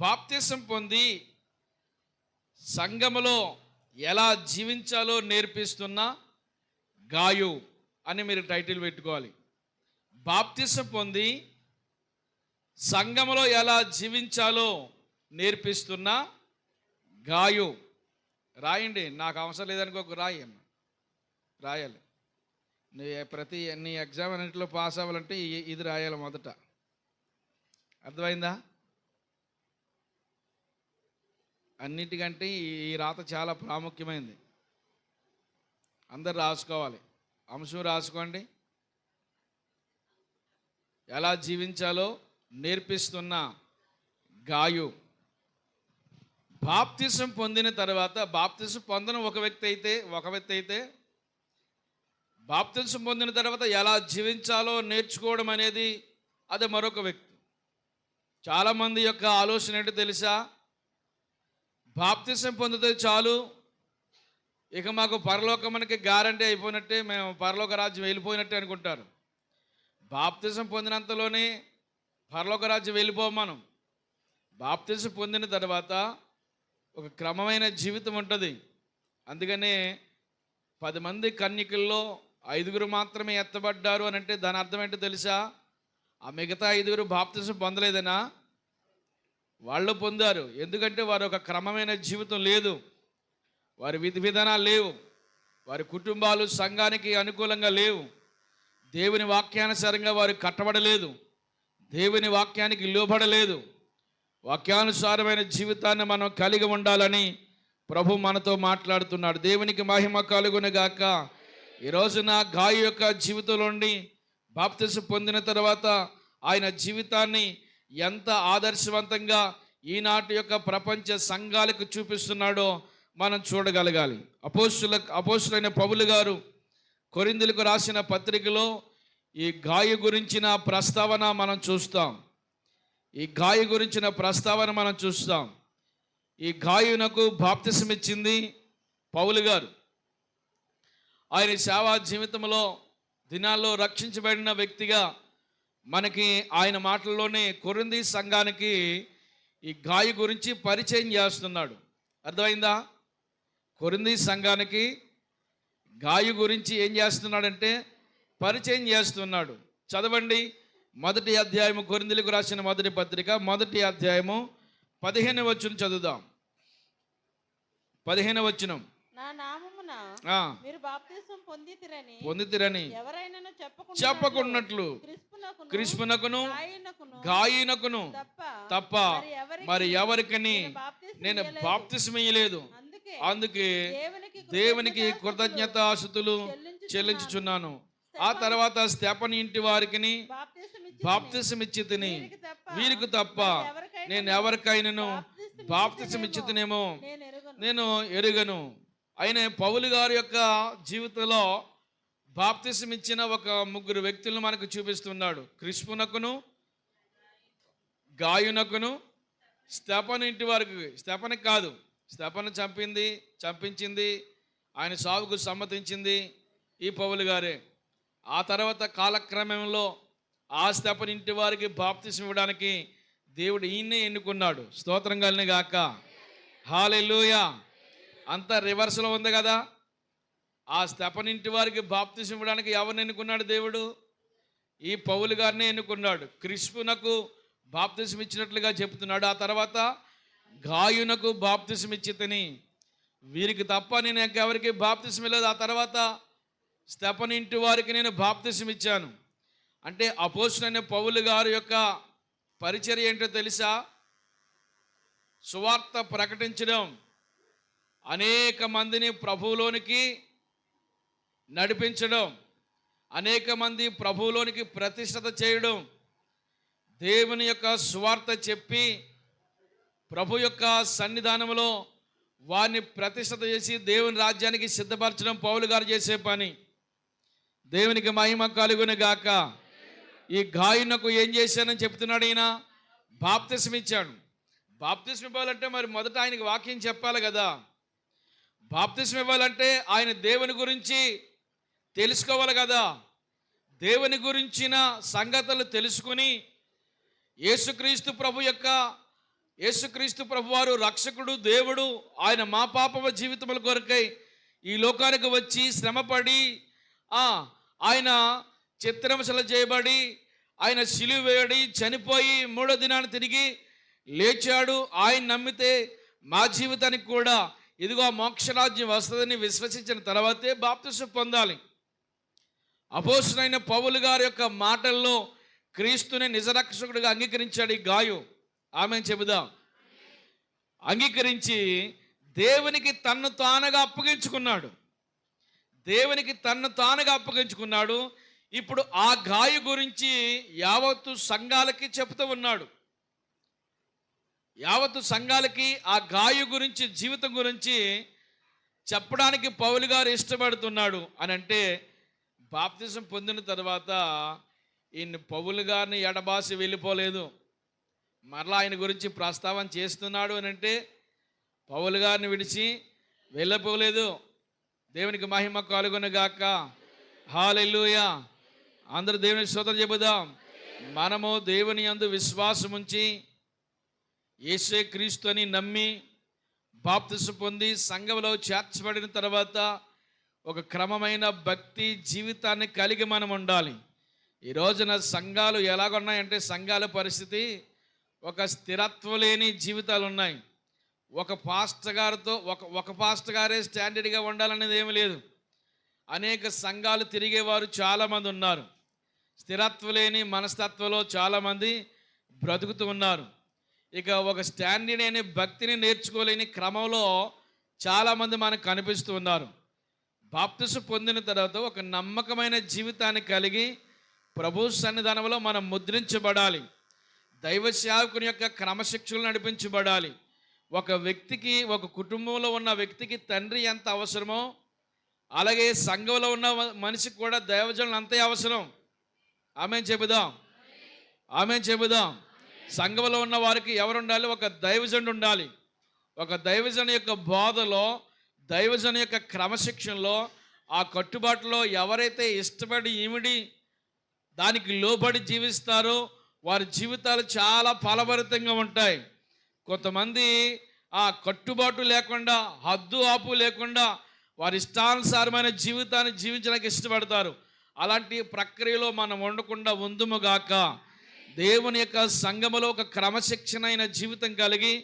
బాప్తిసం పొంది సంఘములో ఎలా జీవించాలో నేర్పిస్తున్న గాయు అని మీరు టైటిల్ పెట్టుకోవాలి. బాప్తిసం పొంది సంఘములో ఎలా జీవించాలో నేర్పిస్తున్న గాయు. రాయండి, నాకు అవసరం లేదనుకో, రాయాలి. నీ ఎగ్జామ్ అన్నింటిలో పాస్ అవ్వాలంటే ఇది రాయాలి మొదట. అర్థమైందా? అన్నిటికంటే ఈ రాత చాలా ప్రాముఖ్యమైనది. అందరు రాసుకోవాలి. అంశం రాసుకోండి. ఎలా జీవించాలో నేర్పిస్తున్న గాయు. బాప్తిసం పొందిన తర్వాత, బాప్తిసం పొందిన ఒక వ్యక్తి అయితే బాప్తిసం పొందిన తర్వాత ఎలా జీవించాలో నేర్చుకోవడం అనేది అది మరొక వ్యక్తి. చాలామంది యొక్క ఆలోచన ఏంటో తెలుసా? బాప్తిసం పొందితే చాలు, ఇక మాకు పరలోకమునికి గ్యారంటీ అయిపోయినట్టే, మేము పరలోక రాజ్యం వెళ్ళిపోయినట్టే అనుకుంటారు. బాప్తిసం పొందినంతలోనే పరలోక రాజ్యం వెళ్ళిపోం మనం. బాప్తిసం పొందిన తర్వాత ఒక క్రమమైన జీవితం ఉంటుంది. అందుకనే 10 మంది కన్యకల్లో 5 మాత్రమే ఎత్తబడ్డారు అని అంటే దాని అర్థం ఏంటో తెలుసా? ఆ మిగతా 5 బాప్తిసం పొందలేదనా? వాళ్ళు పొందారు. ఎందుకంటే వారు ఒక క్రమమైన జీవితం లేదు, వారి విధి విధానాలు లేవు, వారి కుటుంబాలు సంఘానికి అనుకూలంగా లేవు, దేవుని వాక్యానుసారంగా వారు కట్టబడలేదు, దేవుని వాక్యానికి లోబడలేదు. వాక్యానుసారమైన జీవితాన్ని మనం కలిగి ఉండాలని ప్రభు మనతో మాట్లాడుతున్నాడు. దేవునికి మహిమ కలుగునుగాక. ఈరోజున గాయు యొక్క జీవితంలో నుండి బాప్తిసం పొందిన తర్వాత ఆయన జీవితాన్ని ఎంత ఆదర్శవంతంగా ఈనాటి యొక్క ప్రపంచ సంఘాలకు చూపిస్తున్నాడో మనం చూడగలగాలి. అపోస్తులైన పౌలు గారు కొరింథీయులకు రాసిన పత్రికలో ఈ గాయు గురించిన ప్రస్తావన మనం చూస్తాం. ఈ గాయునకు బాప్తిసం ఇచ్చింది పౌలు గారు. ఆయన సేవా జీవితంలో దినాల్లో రక్షించబడిన వ్యక్తిగా మనకి ఆయన మాటల్లోనే కొరింథీ సంఘానికి ఈ గాయు గురించి పరిచయం చేస్తున్నాడు. అర్థమైందా? కొరింథీ సంఘానికి గాయు గురించి ఏం చేస్తున్నాడంటే పరిచయం చేస్తున్నాడు. చదవండి, 1వ అధ్యాయము, కొరింథీయులకు రాసిన 1వ పత్రిక 1వ అధ్యాయము 15వ వచనం చదువుదాం. 15వ వచనం. నా నామమున మీరు బాప్తిసం పొందితిరని ఎవరైనా చెప్పకున్నట్లు క్రిస్పునకును గాయునకును తప్ప మరి ఎవరికని నేను బాప్తిసం ఇయ్యలేదు. అందుకే దేవునికి కృతజ్ఞతాస్తుతులు చెల్లించుచున్నాను. ఆ తర్వాత స్తెఫను ఇంటి వారికి బాప్తిసం ఇచ్చి తిని, వీరికి తప్ప నేను ఎవరికైనాను బాప్తిసం ఇచ్చి తినేమో నేను ఎరుగను. ఆయన పౌలు గారి యొక్క జీవితంలో బాప్తిసం ఇచ్చిన ఒక 3 వ్యక్తులను మనకు చూపిస్తున్నాడు. క్రిస్పునకును గాయునకును స్తెఫను ఇంటి వారికి. స్తెఫనుకి కాదు, స్తెఫను చంపించింది, ఆయన సావుకు సమ్మతించింది ఈ పౌలు గారే. ఆ తర్వాత కాలక్రమంలో ఆ స్తెఫను ఇంటి వారికి బాప్తిసం ఇవ్వడానికి దేవుడు ఈయన్నే ఎన్నుకున్నాడు. స్తోత్రం కలిగిన గాక. హల్లెలూయా. అంతా రివర్స్లో ఉంది కదా. ఆ స్తెఫను ఇంటి వారికి బాప్తిసం ఇవ్వడానికి ఎవరిని ఎన్నుకున్నాడు దేవుడు? ఈ పౌలు గారిని ఎన్నుకున్నాడు. క్రిస్పునకు బాప్తిసం ఇచ్చినట్లుగా చెప్తున్నాడు. ఆ తర్వాత గాయునకు బాప్తిసం ఇచ్చి తిని, వీరికి తప్ప నేను ఇంకెవరికి బాప్తిసం ఇవ్వలేదు. ఆ తర్వాత స్తెఫను ఇంటి వారికి నేను బాప్తిసం ఇచ్చాను. అంటే అపోస్తలుడైన పౌలు గారి యొక్క పరిచర్య ఏంటో తెలుసా? సువార్త ప్రకటించడం, అనేక మందిని ప్రభువులోనికి నడిపించడం, అనేక మంది ప్రభువులోనికి ప్రతిష్ఠత చేయడం, దేవుని యొక్క సువార్త చెప్పి ప్రభు యొక్క సన్నిధానంలో వారిని ప్రతిష్ఠత చేసి దేవుని రాజ్యానికి సిద్ధపరచడం పౌలు గారు చేసే పని. దేవునికి మహిమ కలుగును గాక. ఈ గాయునకు ఏం చేశానని చెప్తున్నాడు ఈయన? బాప్తిసం ఇచ్చాడు. బాప్తిసం ఇవ్వాలంటే మరి మొదట ఆయనకి వాక్యం చెప్పాలి కదా. బాప్తిసం ఇవ్వాలంటే ఆయన దేవుని గురించి తెలుసుకోవాలి కదా. దేవుని గురించిన సంగతులు తెలుసుకుని యేసుక్రీస్తు ప్రభు యొక్క యేసుక్రీస్తు ప్రభువారు రక్షకుడు, దేవుడు. ఆయన మా పాప జీవితముల కొరకై ఈ లోకానికి వచ్చి శ్రమపడి ఆయన చిత్రహింసలు చేయబడి, ఆయన సిలువ వేయబడి చనిపోయి మూడో దినాన్ని తిరిగి లేచాడు. ఆయన నమ్మితే మా జీవితానికి కూడా ఇదిగో మోక్షరాజ్యం వస్తుందని విశ్వసించిన తర్వాతే బాప్తిసం పొందాలి. అపోస్తలుడైన పౌలు గారి యొక్క మాటల్లో క్రీస్తుని నిజరక్షకుడిగా అంగీకరించాడు ఈ గాయు. ఆమెను చెబుదాం. అంగీకరించి దేవునికి తన్ను తానుగా అప్పగించుకున్నాడు. దేవునికి తన్ను తానుగా అప్పగించుకున్నాడు. ఇప్పుడు ఆ గాయు గురించి యావత్తు సంఘాలకి చెప్తూ ఉన్నాడు. యావత్తు సంఘాలకి ఆ గాయు గురించి, జీవితం గురించి చెప్పడానికి పౌలు గారు ఇష్టపడుతున్నాడు. అని అంటే బాప్తిజం పొందిన తర్వాత ఈయన పౌలు గారిని ఎడబాసి వెళ్ళిపోలేదు. మరలా ఆయన గురించి ప్రస్తావన చేస్తున్నాడు అని అంటే పౌలు గారిని విడిచి వెళ్ళిపోలేదు. దేవునికి మహిమ కలుగునుగాక. హల్లెలూయా. అందరూ దేవునికి స్తోత్రం చెబుదాం. మనము దేవుని యందు విశ్వాసం ఉంచి యేసే క్రీస్తు అని నమ్మి బాప్తిసం పొంది సంఘంలో చేర్చబడిన తర్వాత ఒక క్రమమైన భక్తి జీవితాన్ని కలిగి మనం ఉండాలి. ఈ రోజున సంఘాలు ఎలాగున్నాయంటే, సంఘాల పరిస్థితి ఒక స్థిరత్వం లేని జీవితాలు ఉన్నాయి. ఒక పాస్టర్ గారితో ఒక పాస్టర్ గారే స్టాండర్డ్గా ఉండాలనేది ఏమీ లేదు. అనేక సంఘాలు తిరిగేవారు చాలామంది ఉన్నారు. స్థిరత్వం లేని మనస్తత్వంలో చాలామంది బ్రతుకుతూ ఉన్నారు. ఇక ఒక స్టాండర్డ్ అనే భక్తిని నేర్చుకోలేని క్రమంలో చాలామంది మనకు కనిపిస్తూ ఉన్నారు. బాప్తిసం పొందిన తర్వాత ఒక నమ్మకమైన జీవితాన్ని కలిగి ప్రభు సన్నిధానంలో మనం ముద్రించబడాలి. దైవ సేవకుని యొక్క క్రమశిక్షణలు నడిపించబడాలి. ఒక వ్యక్తికి, ఒక కుటుంబంలో ఉన్న వ్యక్తికి తండ్రి ఎంత అవసరమో అలాగే సంఘంలో ఉన్న మనిషికి కూడా దైవజనులు అంతే అవసరం. ఆమేన్ చెబుదాం. ఆమేన్ చెబుదాం. సంఘంలో ఉన్న వారికి ఎవరు ఉండాలి? ఒక దైవజనుడు ఉండాలి. ఒక దైవజను యొక్క బోధలో, దైవజను యొక్క క్రమశిక్షణలో, ఆ కట్టుబాటులో ఎవరైతే ఇష్టపడి ఈమిడి దానికి లోబడి జీవిస్తారో వారి జీవితాలు చాలా ఫలభరితంగా ఉంటాయి. కొంతమంది ఆ కట్టుబాటు లేకుండా, హద్దు ఆపు లేకుండా వారి ఇష్టానుసారమైన జీవితాన్ని జీవించడానికి ఇష్టపడతారు. అలాంటి ప్రక్రియలో మనం ఉండకుండా ఉందుముగాక. దేవుని యొక్క సంఘములో ఒక క్రమశిక్షణ అయిన జీవితం కలిగి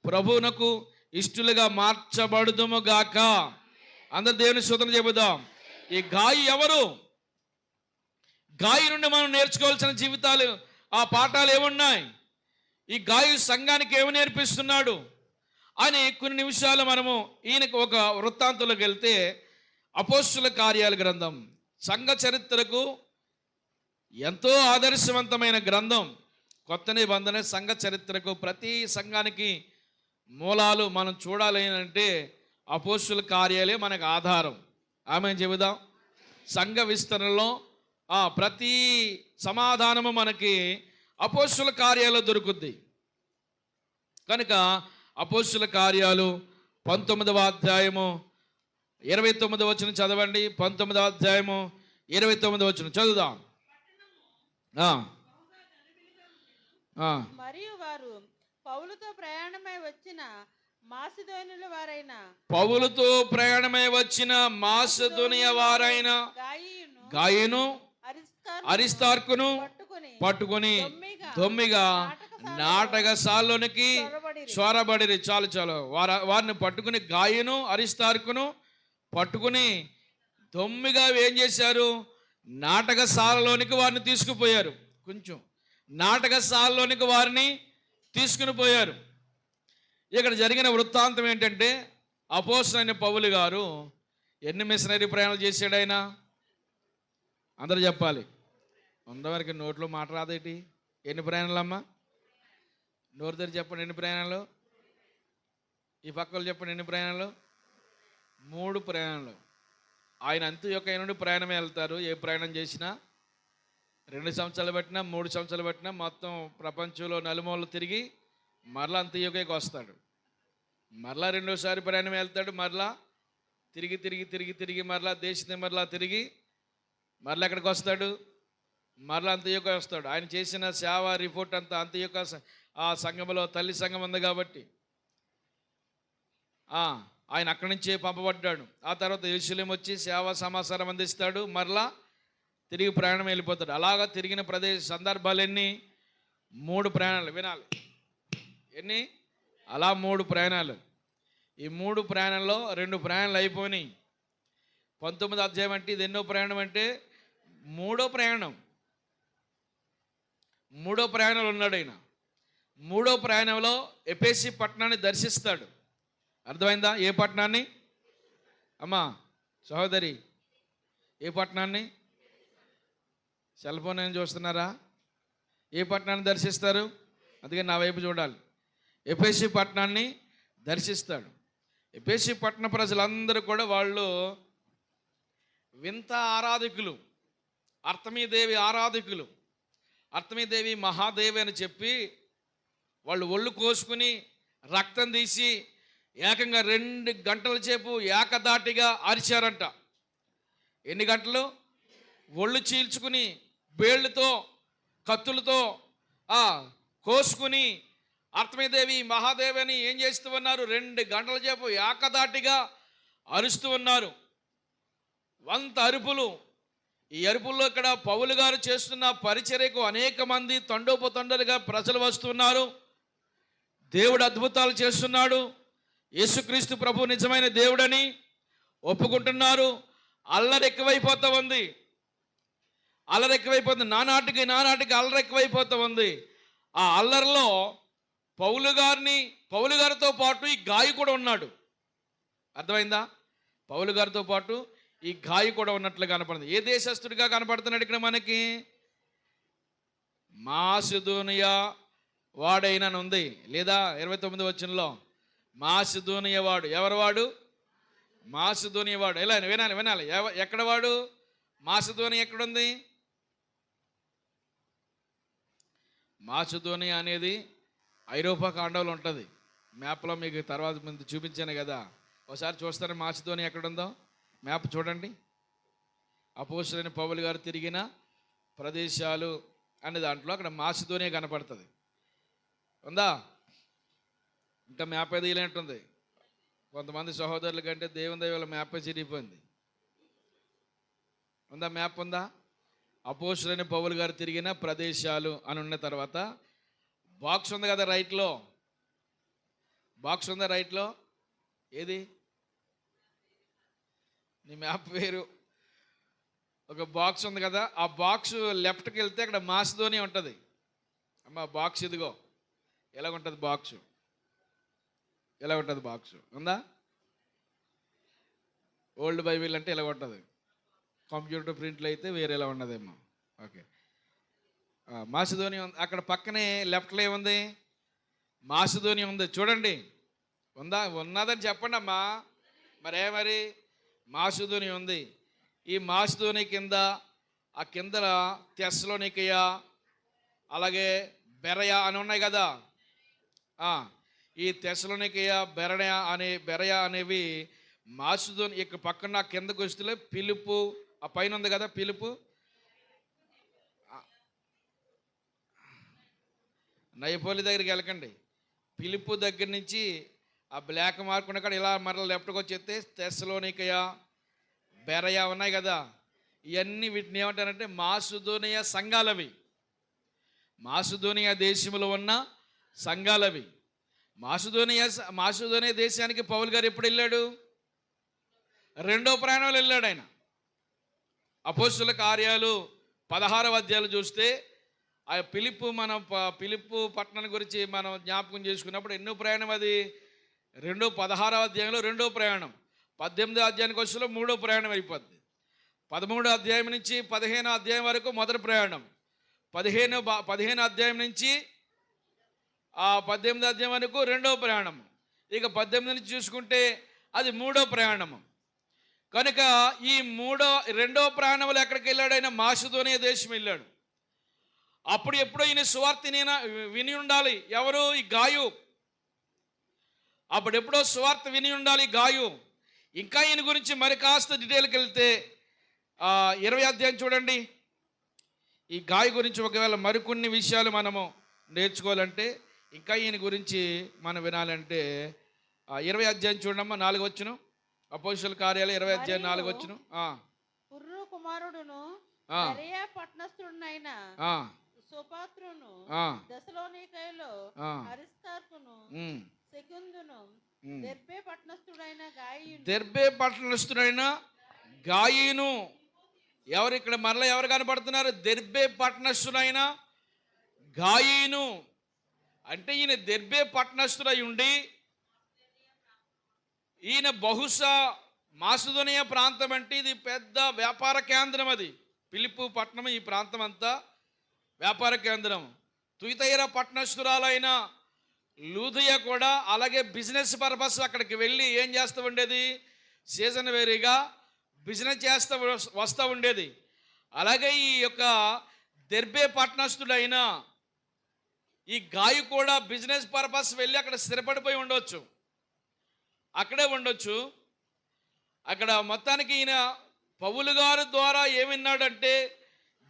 ప్రభువునకు ఇష్టలుగా మార్చబడుదుముగాక. అందరు దేవుని స్తుతులు చెబుదాం. ఈ గాయి ఎవరు? గాయి నుండి మనం నేర్చుకోవాల్సిన జీవితాలు, ఆ పాఠాలు ఏమున్నాయి? ఈ గాయు సంఘానికి ఏమి నేర్పిస్తున్నాడు అని కొన్ని నిమిషాలు మనము ఈయనకు ఒక వృత్తాంతంలోకి వెళ్తే, అపోస్తుల కార్యాల గ్రంథం సంఘ చరిత్రకు ఎంతో ఆదర్శవంతమైన గ్రంథం. కొత్త నిబంధన సంఘ చరిత్రకు ప్రతి సంఘానికి మూలాలు మనం చూడాలి అంటే అపోస్తుల కార్యాలే మనకు ఆధారం. ఆమేన్ చెబుదాం. సంఘ విస్తరణలో ప్రతి సమాధానము మనకి అపోస్తుల కార్యాల్లో దొరుకుద్ది. కనుక అపోస్తుల కార్యాలు 19వ అధ్యాయము 29వ వచనం చదవండి. 19వ అధ్యాయము 29వ వచనం చదువుదాం. మరియు వారు పౌలుతో ప్రయాణమై వచ్చిన మాసిదోనియుల వారైన పౌలుతో ప్రయాణమై వచ్చిన మాసిదోనియ వారైన గాయును అరిస్తార్కును పట్టుకొని దొమ్మిగా నాటకశాలలోనికి చొరబడిరి. చాలు వారిని పట్టుకుని, గాయును అరిస్తార్కును పట్టుకుని దొమ్మిగా ఏం చేశారు? నాటకశాలలోనికి వారిని తీసుకుపోయారు. కొంచెం నాటకశాలలోనికి వారిని తీసుకుని పోయారు. ఇక్కడ జరిగిన వృత్తాంతం ఏంటంటే, అపోస్తలుడైన పౌలు గారు ఎన్ని మిషనరీ ప్రయాణాలు చేశాడు ఆయన? అందరూ చెప్పాలి. ఉన్నవారికి నోట్లో మాట రాదేటి? ఎన్ని ప్రయాణాలమ్మా? నోరు తెరి చెప్పండి. ఎన్ని ప్రయాణాలు? ఈ పక్కలు చెప్పండి. ఎన్ని ప్రయాణాలు? 3 ప్రయాణాలు. ఆయన అంత్యోకయ నుండి ప్రయాణమే వెళ్తారు. ఏ ప్రయాణం చేసినా 2 సంవత్సరాలు పెట్టినా 3 సంవత్సరాలు పెట్టినా మొత్తం ప్రపంచంలో నలుమూలలు తిరిగి మరలా అంత్యోకయకి వస్తాడు. మరలా రెండోసారి ప్రయాణం వెళ్తాడు. మరలా తిరిగి మరలా దేశం మరలా తిరిగి మరలా ఎక్కడికి వస్తాడు? మరలా అంత్యొక వస్తాడు. ఆయన చేసిన సేవ రిపోర్ట్ అంతా అంత్యొక ఆ సంఘంలో తల్లి సంఘం ఉంది కాబట్టి ఆయన అక్కడి నుంచే పంపబడ్డాడు. ఆ తర్వాత యెరూషలేం వచ్చి సేవా సమాచారం అందిస్తాడు. మరలా తిరిగి ప్రయాణం వెళ్ళిపోతాడు. అలాగా తిరిగిన సందర్భాలు ఎన్ని? 3 ప్రయాణాలు. వినాలి ఎన్ని? అలా 3 ప్రయాణాలు. ఈ 3 ప్రయాణంలో 2 ప్రయాణాలు అయిపోయినాయి. 19వ అధ్యాయం అంటే ఇది ఎన్నో ప్రయాణం అంటే 3వ ప్రయాణం. 3వ ప్రయాణంలో ఉన్నాడు ఆయన. 3వ ప్రయాణంలో ఎఫెసీ పట్టణాన్ని దర్శిస్తాడు. అర్థమైందా? ఏ పట్టణాన్ని అమ్మా సహోదరి? ఏ పట్టణాన్ని? సెల్ ఫోన్ ఏం చూస్తున్నారా? ఏ పట్టణాన్ని దర్శిస్తారు? అందుకే నా వైపు చూడాలి. ఎఫెసీ పట్టణాన్ని దర్శిస్తాడు. ఎఫెసీ పట్టణ ప్రజలందరూ కూడా వాళ్ళు వింత ఆరాధకులు, అర్తమీదేవి ఆరాధకులు. అర్తమీదేవి మహాదేవి అని చెప్పి వాళ్ళు ఒళ్ళు కోసుకుని రక్తం తీసి ఏకంగా 2 గంటల సేపు ఏకదాటిగా అరిచారంట. ఎన్ని గంటలు? ఒళ్ళు చీల్చుకుని బేళ్ళతో కత్తులతో కోసుకుని అర్తమీదేవి మహాదేవి అని ఏం చేస్తూ ఉన్నారు? 2 గంటల సేపు ఏకదాటిగా అరుస్తూ ఉన్నారు. వంత అరుపులు. ఈ అరుపుల్లో ఇక్కడ పౌలు గారు చేస్తున్న పరిచర్యకు అనేక మంది తండోపతండలుగా ప్రజలు వస్తున్నారు. దేవుడు అద్భుతాలు చేస్తున్నాడు. యేసుక్రీస్తు ప్రభు నిజమైన దేవుడని ఒప్పుకుంటున్నారు. అల్లరి ఎక్కువైపోతూ ఉంది. అల్లరి ఎక్కువైపోతుంది. నానాటికి అల్లరి ఎక్కువైపోతూ ఉంది. ఆ అల్లరిలో పౌలు గారితో పాటు ఈ గాయి కూడా ఉన్నాడు. అర్థమైందా? పౌలు గారితో పాటు ఈ గాయి కూడా ఉన్నట్లు కనపడుతుంది. ఏ దేశస్తుడిగా కనపడుతున్నాడు ఇక్కడ మనకి? మాసిదోనియా వాడైనా ఉంది లేదా? 29వ వచనంలో మాసిదోనియా వాడు. ఎవరు వాడు? మాసిదోనియా వాడు. ఎలా? వినాలి. ఎక్కడ వాడు? మాసిదోనియా ఎక్కడుంది? మాసిదోనియా అనేది ఐరోపా ఖండంలో ఉంటుంది. మ్యాప్లో మీకు తర్వాత ముందు చూపించాను కదా, ఒకసారి చూస్తారా మాసిదోనియా ఎక్కడుందో? మ్యాప్ చూడండి. అపోస్తలుడైన పౌలు గారు తిరిగిన ప్రదేశాలు అనే దాంట్లో అక్కడ మాసిదోనియా కనపడుతుంది. ఉందా? ఇంకా మ్యాప్ ఏది ఇలాంటుంది. కొంతమంది సహోదరుల కంటే దేవుని దయవల్ల మ్యాప్ చిరిగిపోయింది. ఉందా? మ్యాప్ ఉందా? అపోస్తలుడైన పౌలు గారు తిరిగిన ప్రదేశాలు అని ఉన్న తర్వాత బాక్స్ ఉంది కదా రైట్లో. బాక్స్ ఉందా రైట్లో? ఏది? నీ మ్యాప్ వేరు. ఒక బాక్స్ ఉంది కదా, ఆ బాక్స్ లెఫ్ట్కి వెళ్తే అక్కడ మాసిదోనియా ఉంటుంది. అమ్మ బాక్స్ ఇదిగో. ఎలాగుంటుంది బాక్స్? ఎలా ఉంటుంది బాక్స్? ఉందా? ఓల్డ్ బైబిల్ అంటే ఎలా ఉంటుంది. కంప్యూటర్ ప్రింట్లు అయితే వేరేలా ఉన్నదేమో. ఓకే, మాసిదోనియా ఉంది. అక్కడ పక్కనే లెఫ్ట్లో ఏముంది? మాసిదోనియా ఉంది. చూడండి. ఉన్నదని చెప్పండి అమ్మా. మరి మాసిదోనియా ఉంది. ఈ మాసిదోనియా కింద ఆ కింద తెస్సలోనికయ అలాగే బెరయ అని ఉన్నాయి కదా. ఈ తెస్సలోనికయ బెరయ అనేవి మాసిదోనియా. ఇక్కడ పక్కన కిందకు వస్తే పిలుపు, ఆ పైన ఉంది కదా పిలుపు. నయపోలి దగ్గరికి వెళ్ళకండి. పిలుపు దగ్గర నుంచి ఆ బ్లాక్ మార్క్ ఉన్న కాడ ఇలా మరల లెఫ్ట్కి వచ్చేస్తే తెస్సలోనికయ బెరయ ఉన్నాయి కదా. ఇవన్నీ వీటిని ఏమంటారంటే మాసిదోనియా సంఘాలవి. మాసిదోనియా దేశంలో ఉన్న సంఘాలవి. మాసిదోనియా దేశానికి పౌలు గారు ఎప్పుడు వెళ్ళాడు? 2వ ప్రయాణంలో వెళ్ళాడు ఆయన. అపోస్తలుల కార్యాలు 16వ అధ్యాయాలు చూస్తే ఆ పిలుపు పట్టణం గురించి మనం జ్ఞాపకం చేసుకున్నప్పుడు ఎన్నో ప్రయాణం అది? 16వ అధ్యాయంలో 2వ ప్రయాణం. 18వ అధ్యాయానికి వచ్చేలో 3వ ప్రయాణం అయిపోద్ది. 13వ అధ్యాయం నుంచి 15వ అధ్యాయం వరకు మొదటి ప్రయాణం. 15వ అధ్యాయం నుంచి 18వ అధ్యాయం వరకు 2వ ప్రయాణం. ఇక 18 నుంచి చూసుకుంటే అది 3వ ప్రయాణము. కనుక ఈ 2వ ప్రయాణంలో ఎక్కడికి వెళ్ళాడు ఆయన? మాసిదోనియా దేశం వెళ్ళాడు. అప్పుడు ఎప్పుడో ఈయన సువార్త విని ఉండాలి. ఎవరు? ఈ గాయు. అప్పుడు ఎప్పుడో సువార్త విని ఉండాలి గాయు. ఇంకా ఈయన గురించి మరి కాస్త డీటెయిల్కి వెళ్తే 20వ అధ్యాయం చూడండి. ఈ గాయ గురించి ఒకవేళ మరికొన్ని విషయాలు మనము నేర్చుకోవాలంటే, ఇంకా ఈయన గురించి మనం వినాలంటే 20 అధ్యాయం చూడమ్మా, 4 వచ్చును. అపోస్తలుల కార్యాలు 20 అధ్యాయం 4 వచ్చును. పుర్రు కుమారుడును ఆ. బెరయా పట్టణస్థుడునైన ఆ, సుపాత్రును ఆ, దశలోనికైలో ఆ. అరిస్తార్కును ఉమ్, సెకుందును ఉమ్. దెర్బే పట్టణస్థుడైన గాయును దెర్బే పట్టణస్థుడైన గాయీను. ఎవరు ఇక్కడ మరలా ఎవరు కనపడుతున్నారు? దెర్బే పట్టణస్థుడైన గాయీను. అంటే ఈయన దెర్బే పట్టణస్థుడై ఉండి, ఈయన బహుశా మాసిదోనియా ప్రాంతం అంటే ఇది పెద్ద వ్యాపార కేంద్రం. అది ఫిలిప్పు పట్టణం, ఈ ప్రాంతం అంతా వ్యాపార కేంద్రం. తుయితైర పట్టణస్థురాలైన లూదియా కూడా అలాగే బిజినెస్ పర్పస్ అక్కడికి వెళ్ళి ఏం చేస్తూ ఉండేది? సీజన్ వేరీగా బిజినెస్ చేస్తూ వస్తూ ఉండేది. అలాగే ఈ యొక్క దెర్బే పట్టణస్థుడైన ఈ గాయు కూడా బిజినెస్ పర్పస్ వెళ్ళి అక్కడ స్థిరపడిపోయి ఉండొచ్చు, అక్కడే ఉండొచ్చు. అక్కడ మొత్తానికి ఈయన పౌలు గారి ద్వారా ఏం విన్నాడంటే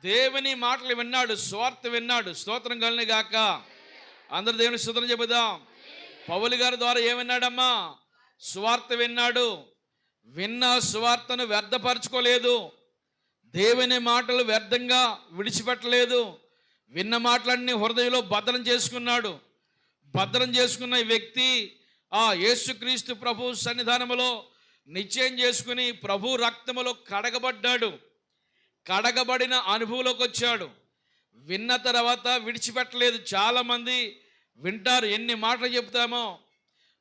దేవుని మాటలు విన్నాడు, స్వార్థ విన్నాడు. స్తోత్రం కలుగును గాక. అందరు దేవుని స్తోత్రం చెబుదాం. పౌలు గారి ద్వారా ఏం విన్నాడమ్మా? స్వార్థ విన్నాడు. విన్న స్వార్థను వ్యర్థపరచుకోలేదు, దేవుని మాటలు వ్యర్థంగా విడిచిపెట్టలేదు. విన్న మాటలన్నీ హృదయంలో భద్రం చేసుకున్నాడు. భద్రం చేసుకున్న ఈ వ్యక్తి యేసుక్రీస్తు ప్రభు సన్నిధానములో నిశ్చయం చేసుకుని ప్రభు రక్తములో కడగబడ్డాడు. కడగబడిన అనుభవంలోకి వచ్చాడు. విన్న తర్వాత విడిచిపెట్టలేదు. చాలామంది వింటారు, ఎన్ని మాటలు చెప్తామో,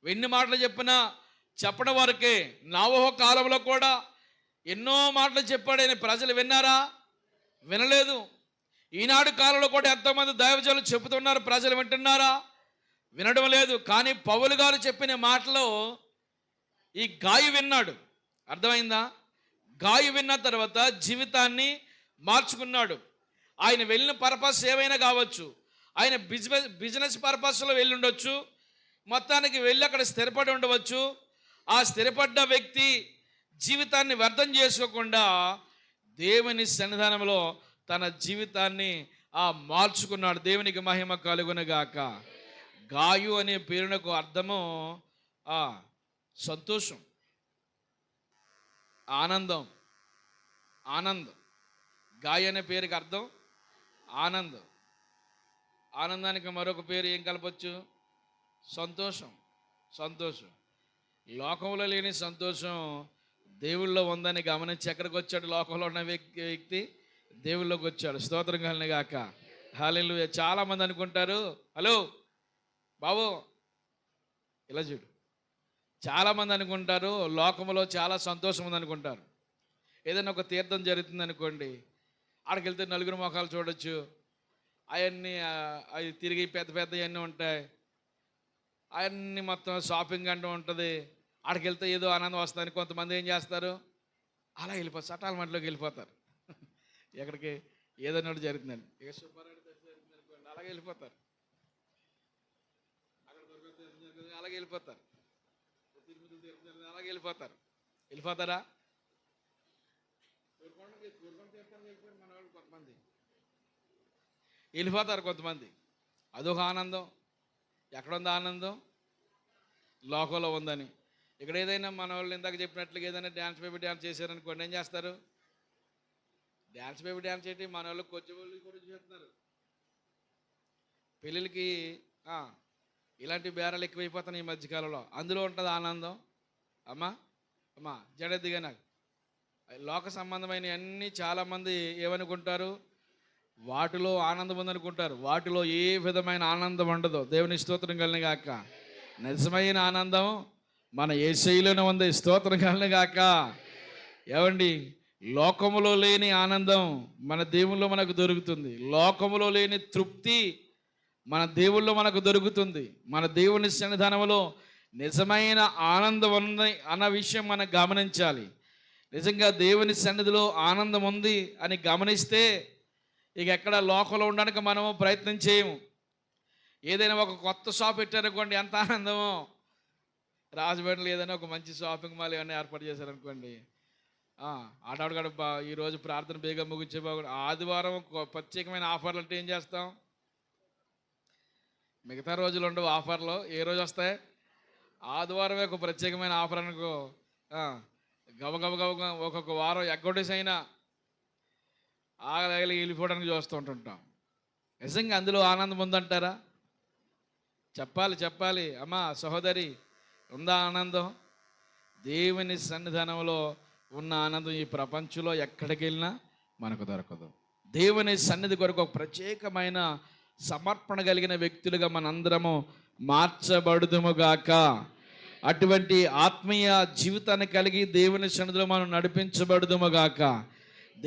ఎన్ని మాటలు చెప్పినా చెప్పడం వరకే. నోవహు కాలంలో కూడా ఎన్నో మాటలు చెప్పాడు ఆయన, ప్రజలు విన్నారా? వినలేదు. ఈనాడు కాలంలో కూడా ఎంతోమంది దైవజనులు చెబుతున్నారు, ప్రజలు వింటున్నారా? వినడం లేదు. కానీ పౌలు గారు చెప్పిన మాటలో ఈ గాయు విన్నాడు. అర్థమైందా? గాయు విన్న తర్వాత జీవితాన్ని మార్చుకున్నాడు. ఆయన వెళ్ళిన పర్పస్ ఏమైనా కావచ్చు, ఆయన బిజినెస్ పర్పస్లో వెళ్ళి ఉండొచ్చు, మొత్తానికి వెళ్ళి అక్కడ స్థిరపడి ఉండవచ్చు. ఆ స్థిరపడ్డ వ్యక్తి జీవితాన్ని వ్యర్థం చేసుకోకుండా దేవుని సన్నిధానంలో తన జీవితాన్ని మార్చుకున్నాడు. దేవునికి మహిమ కలుగునుగాక. గాయు అనే పేరునకు అర్థము సంతోషం, ఆనందం. ఆనందం. గాయు అనే పేరుకి అర్థం ఆనందం. ఆనందానికి మరొక పేరు ఏం కలపచ్చు? సంతోషం. సంతోషం. లోకంలో లేని సంతోషం దేవుళ్ళో ఉందని గమనించి ఎక్కడికి వచ్చాడు? లోకంలో ఉన్న వ్యక్తి దేవుళ్ళలోకి వచ్చాడు. స్తోత్రం కలుగును గాక. హల్లెలూయా. చాలామంది అనుకుంటారు, హలో బాబు ఇలా చూడు, చాలామంది అనుకుంటారు లోకంలో చాలా సంతోషం ఉందనుకుంటారు. ఏదైనా ఒక తీర్థం జరుగుతుంది అనుకోండి, ఆడికి వెళ్తే నలుగురు మొఖాలు చూడొచ్చు, అవన్నీ అవి తిరిగి పెద్ద పెద్ద అవన్నీ ఉంటాయి, అవన్నీ మొత్తం షాపింగ్ అంటూ ఉంటుంది. ఆడికి వెళ్తే ఏదో ఆనందం వస్తుందని కొంతమంది ఏం చేస్తారు? అలా వెళ్ళిపోతారు, చట్టాల మట్టిలోకి వెళ్ళిపోతారు. ఎక్కడికి ఏదైనా ఒకటి జరుగుతుందండి, ఇక సుబ్బారెడ్డి జరుగుతుంది అనుకోండి, అలాగే వెళ్ళిపోతారు. అక్కడ దొరికితే అలాగే వెళ్ళిపోతారు. అలాగే వెళ్ళిపోతారు. వెళ్ళిపోతారా? కొంతమంది వెళ్ళిపోతారు. కొంతమంది అదొక ఆనందం. ఎక్కడుంది ఆనందం? లోకంలో ఉందని. ఇక్కడ ఏదైనా మన వాళ్ళు ఇందాక చెప్పినట్లుగా ఏదైనా డ్యాన్స్ బేబీ డ్యాన్స్ చేశారనుకోండి, ఏం చేస్తారు? డ్యాన్స్ బేబీ డ్యాన్స్ ఏంటి, మన వాళ్ళు కొంచెం వాళ్ళు కూడా చేస్తున్నారు. పెళ్ళిళ్ళకి ఇలాంటి బేరాలు ఎక్కువైపోతున్నాయి ఈ మధ్యకాలంలో. అందులో ఉంటుంది ఆనందం. అమ్మా జడెద్దిగా నాకు లోక సంబంధమైన అన్నీ చాలామంది ఏమనుకుంటారు? వాటిలో ఆనందం ఉందనుకుంటారు. వాటిలో ఏ విధమైన ఆనందం ఉండదు. దేవుని స్తోత్రం కలుగును గాక. నిజమైన ఆనందం మన యేసయ్యలోనే ఉంది. స్తోత్రం కలుగును గాక. ఏమండి, లోకములో లేని ఆనందం మన దేవుల్లో మనకు దొరుకుతుంది. లోకములో లేని తృప్తి మన దేవుల్లో మనకు దొరుకుతుంది. మన దేవుని సన్నిధానంలో నిజమైన ఆనందం ఉంది అన్న విషయం మనం గమనించాలి. నిజంగా దేవుని సన్నిధిలో ఆనందం ఉంది అని గమనిస్తే ఇక ఎక్కడ లోకంలో ఉండడానికి మనము ప్రయత్నం చేయము. ఏదైనా ఒక కొత్త షాప్ పెట్టారనుకోండి, ఎంత ఆనందమో. రాజమండ్రిలో ఏదైనా ఒక మంచి షాపింగ్ మాల్ ఏమైనా ఏర్పాటు చేశారనుకోండి, ఆడవాడు ఈరోజు ప్రార్థన బేగా ముగించే బాగుండు. ఆదివారం ఒక ప్రత్యేకమైన ఆఫర్లు అంటే ఏం చేస్తాం? మిగతా రోజులు ఉండవు ఆఫర్లు. ఏ రోజు వస్తాయి? ఆదివారమే ఒక ప్రత్యేకమైన ఆఫర్ అనుకో. గబగబ ఒక్కొక్క వారం ఎగ్గొట్టేసి అయినా ఆగలి వెళ్ళిపోవడానికి చూస్తూ ఉంటుంటాం. నిజంగా అందులో ఆనందం ఉందంటారా? చెప్పాలి అమ్మా సహోదరి, ఉందా ఆనందం? దేవుని సన్నిధానంలో ఉన్న ఆనందం ఈ ప్రపంచంలో ఎక్కడికి వెళ్ళినా మనకు దొరకదు. దేవుని సన్నిధి కొరకు ఒక ప్రత్యేకమైన సమర్పణ కలిగిన వ్యక్తులుగా మనందరము మార్చబడుదుముగాక. అటువంటి ఆత్మీయ జీవితాన్ని కలిగి దేవుని సన్నిధిలో మనం నడిపించబడుదుముగాక.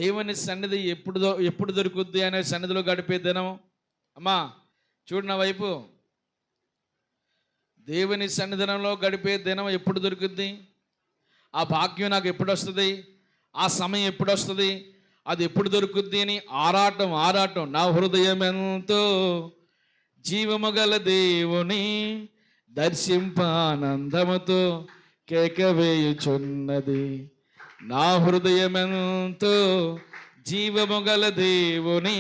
దేవుని సన్నిధి ఎప్పుడు దొరుకుద్ది అనే సన్నిధిలో గడిపే దినం. అమ్మా చూడు నా వైపు, దేవుని సన్నిధానంలో గడిపే దినం ఎప్పుడు దొరుకుద్ది? ఆ భాగ్యం నాకు ఎప్పుడు వస్తుంది? ఆ సమయం ఎప్పుడు వస్తుంది? అది ఎప్పుడు దొరుకుద్ది అని ఆరాటం. నా హృదయం ఎంతో జీవము గల దేవుని దర్శింపానందముతో కేకవేయుచున్నది. నా హృదయం ఎంతో జీవము గల దేవుని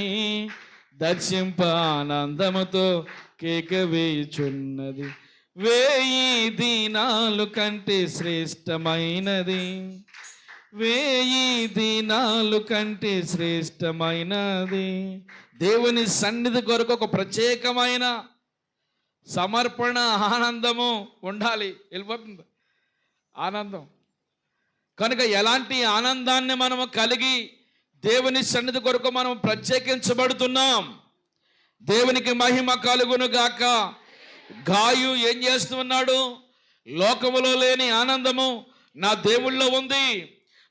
దర్శింపానందముతో కేకవేయుచున్నది. 1000 దినాలు కంటే శ్రేష్టమైనది, 1000 దినాలు కంటే శ్రేష్టమైనది. దేవుని సన్నిధి కొరకు ఒక ప్రత్యేకమైన సమర్పణ ఆనందము ఉండాలి. వెళ్ళిపోతుంది ఆనందం. కనుక ఎలాంటి ఆనందాన్ని మనము కలిగి దేవుని సన్నిధి కొరకు మనం ప్రత్యేకించబడుతున్నాం. దేవునికి మహిమ కలుగును గాక. గాయు ఏం చేస్తూ ఉన్నాడు? లోకములో లేని ఆనందము నా దేవుళ్ళో ఉంది,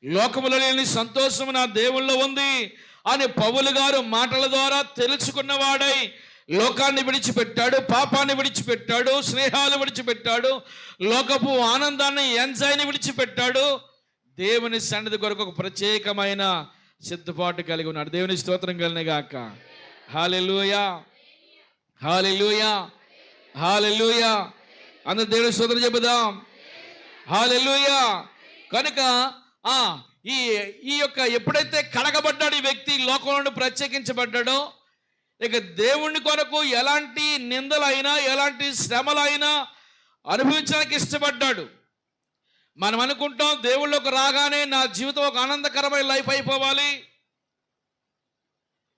లోకములో లేని సంతోషము నా దేవుళ్ళో ఉంది అని పౌలు గారు మాటల ద్వారా తెలుసుకున్నవాడై లోకాన్ని విడిచిపెట్టాడు, పాపాన్ని విడిచిపెట్టాడు, స్నేహాలు విడిచిపెట్టాడు, లోకపు ఆనందాన్ని ఎంజాయ్ని విడిచిపెట్టాడు. దేవుని సన్నిధి కొరకు ఒక ప్రత్యేకమైన సిద్ధపాటు కలిగి ఉన్నాడు. దేవుని స్తోత్రం కలిగిన గాక. హల్లెలూయా, హల్లెలూయా, హల్లెలూయా. అందరూ దేవుని స్తోత్రం చెబుదాం. హల్లెలూయా. కనుక ఈ యొక్క ఎప్పుడైతే కడగబడ్డాడు ఈ వ్యక్తి, లోకంలో నుండి ప్రత్యేకించబడ్డాడో, ఇక దేవుని కొరకు ఎలాంటి నిందలైనా ఎలాంటి శ్రమలైనా అనుభవించడానికి ఇష్టపడ్డాడు. మనం అనుకుంటాం దేవుళ్ళకు రాగానే నా జీవితం ఒక ఆనందకరమైన లైఫ్ అయిపోవాలి,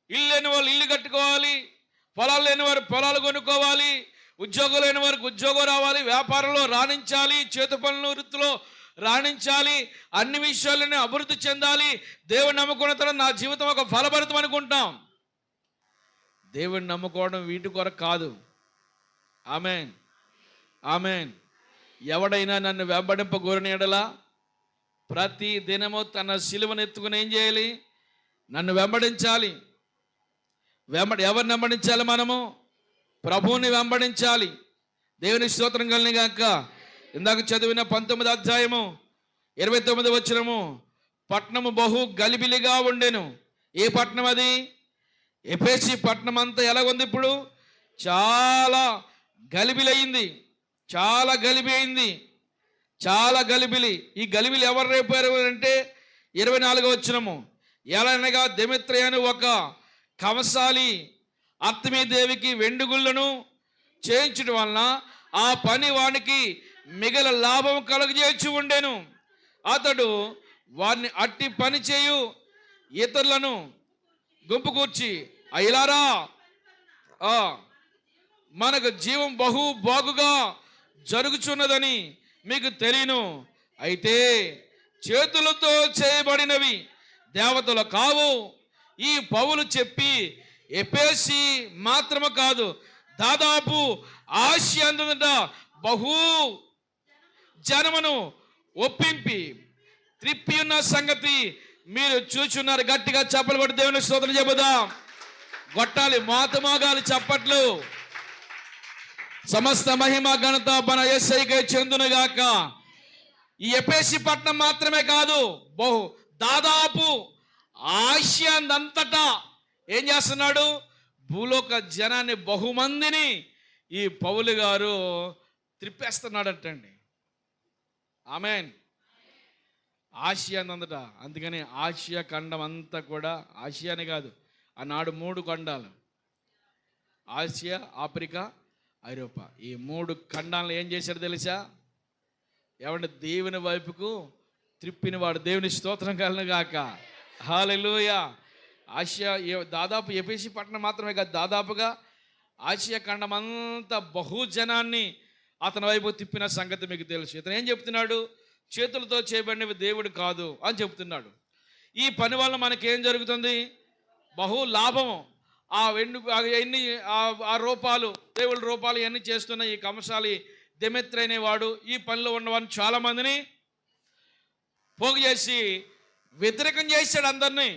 ఇల్లు లేని వాళ్ళు ఇల్లు కట్టుకోవాలి, పొలాలు లేని వారు పొలాలు కొనుక్కోవాలి, ఉద్యోగం లేని వారికి ఉద్యోగం రావాలి, వ్యాపారంలో రాణించాలి, చేతి పనుల వృత్తిలో రాణించాలి, అన్ని విషయాలను అభివృద్ధి చెందాలి. దేవుని నమ్ముకున్న తర్వాత నా జీవితం ఒక ఫలభరితం అనుకుంటాం. దేవుని నమ్ముకోవడం వీటి కొరకు కాదు. ఆమేన్, ఆమేన్. ఎవడైనా నన్ను వెంబడింపగోరిన యెడల ప్రతి దినము తన సిలువను ఎత్తుకుని ఏం చేయాలి? నన్ను వెంబడించాలి. ఎవరిని వెంబడించాలి? మనము ప్రభువుని వెంబడించాలి. దేవుని స్తోత్రం కలిగిన గాక. ఇందాక చదివిన 19వ అధ్యాయము 29వ వచనము, పట్టణము బహు గలిబిలిగా ఉండెను. ఏ పట్టణం అది? ఎఫెసీ పట్టణం అంతా ఎలాగుంది? ఇప్పుడు చాలా గలిబిలయింది, చాలా గలిబి అయింది, చాలా గలిబిలి. ఈ గలిబిలి ఎవరు రేపారు అంటే 24వ వచనము, ఎలా అనగా దెమెత్రి అని ఒక కమసాలి అర్తమీదేవికి వెండుగుళ్ళను చేయించడం వలన ఆ పని వానికి మిగల లాభం కలుగజేసి ఉండెను. అతడు వారిని అట్టి పని చేయు ఇతరులను గుంపు కూర్చి, అయ్యలారా మనకు జీవం బహు బాగుగా జరుగుచున్నదని మీకు తెలియను. అయితే చేతులతో చేయబడినవి దేవతలు కావు. ఈ పౌలు చెప్పి ఎఫెసీ మాత్రమే కాదు, దాదాపు ఆసియా అంతటా బహు జనమును ఒప్పింపి త్రిప్పి ఉన్న సంగతి మీరు చూచున్నారు. గట్టిగా చప్పలు కొట్టి దేవుని స్తోత్రం చెబుదాం. గొట్టాలి, మోతమోగాలి చప్పట్లు. సమస్త మహిమ ఘనత మన యేసయ్యకే చెందునుగాక. ఈ ఎఫెసీ పట్టణం మాత్రమే కాదు, దాదాపు ఆసియా అంతటా ఏం చేస్తున్నాడు? భూలోక జనాన్ని బహుమందిని ఈ పౌలు గారు త్రిప్పేస్తున్నాడటండి. ఆమేన్. ఆసియా అందంతటా. అందుకని ఆసియా ఖండం అంతా కూడా, ఆసియానే కాదు, ఆనాడు 3 ఖండాలు, ఆసియా, ఆఫ్రికా, ఐరోపా, ఈ 3 ఖండాలను ఏం చేశాడు తెలుసా? ఏమంటే దేవుని వైపుకు త్రిప్పినవాడు. దేవుని స్తోత్రం కలను గాక. హల్లెలూయా. ఆసియా దాదాపు ఎఫెసీ పట్టణం మాత్రమే కాదు, దాదాపుగా ఆసియా ఖండం అంతా బహుజనాన్ని అతని వైపు తిప్పిన సంగతి మీకు తెలుసు. ఇతను ఏం చెప్తున్నాడు? చేతులతో చేయబడినవి దేవుడు కాదు అని చెప్తున్నాడు. ఈ పని వల్ల మనకేం జరుగుతుంది? బహు లాభము. ఆ రూపాలు, దేవుడి రూపాలు ఇవన్నీ చేస్తున్న ఈ కంసాలి దెమెత్రి అనేవాడు ఈ పనిలో ఉన్నవాడిని చాలామందిని పోగు చేసి వ్యతిరేకం చేశాడు అందరినీ.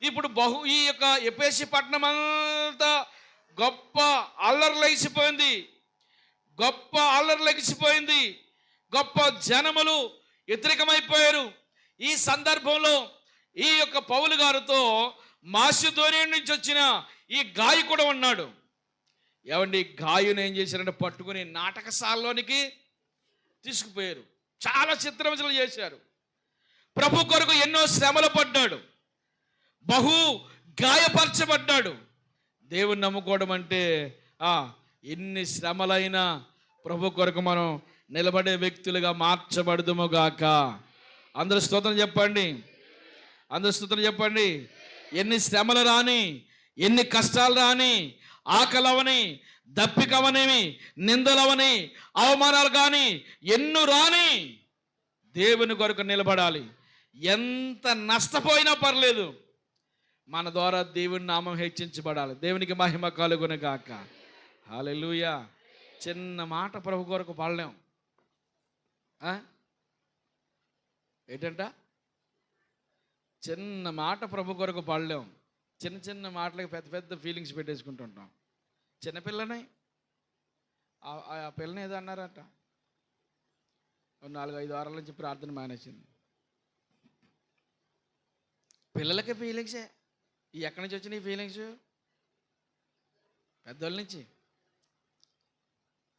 ఇప్పుడు ఈ యొక్క ఎఫెసీ పట్టణం అంతా గొప్ప అల్లర్లెగిసిపోయింది, గొప్ప జనములు వ్యతిరేకమైపోయారు. ఈ సందర్భంలో ఈ యొక్క పౌలు గారితో మాసిదోనియా నుంచి వచ్చిన ఈ గాయి కూడా ఉన్నాడు. ఏమండి, గాయుని ఏం చేశారంటే పట్టుకుని నాటకశాలలోనికి తీసుకుపోయారు. చాలా చిత్రహింసలు చేశారు. ప్రభు కొరకు ఎన్నో శ్రమలు పడ్డాడు, బహు గాయపరచబడ్డాడు. దేవుని నమ్ముకోవడం అంటే ఎన్ని శ్రమలైనా ప్రభు కొరకు మనం నిలబడే వ్యక్తులుగా మార్చబడదుముగాక. అందరూ స్తోత్రం చెప్పండి, అందరూ స్తోత్రం చెప్పండి. ఎన్ని శ్రమలు రాని, ఎన్ని కష్టాలు రాని, ఆకలవని, దప్పికవనేవి, నిందలవని, అవమానాలు కానీ ఎన్ను రాని దేవుని కొరకు నిలబడాలి. ఎంత నష్టపోయినా పర్లేదు, మన ద్వారా దేవుని నామం హెచ్చించబడాలి. దేవునికి మహిమ కలుగును గాక. హల్లెలూయా. చిన్న మాట ప్రభు కొరకు పాడలేం. ఏంటంట? చిన్న మాట ప్రభు కొరకు పాడలేం. చిన్న మాటలకి పెద్ద ఫీలింగ్స్ పెట్టేసుకుంటుంటాం. చిన్నపిల్లనే ఆ పిల్లని ఏదో అన్నారట, 4-5 వారాల నుంచి ప్రార్థన మానేసింది. పిల్లలకి ఫీలింగ్సే. ఎక్కడి నుంచి వచ్చినాయి ఫీలింగ్స్? పెద్దోళ్ళ నుంచి.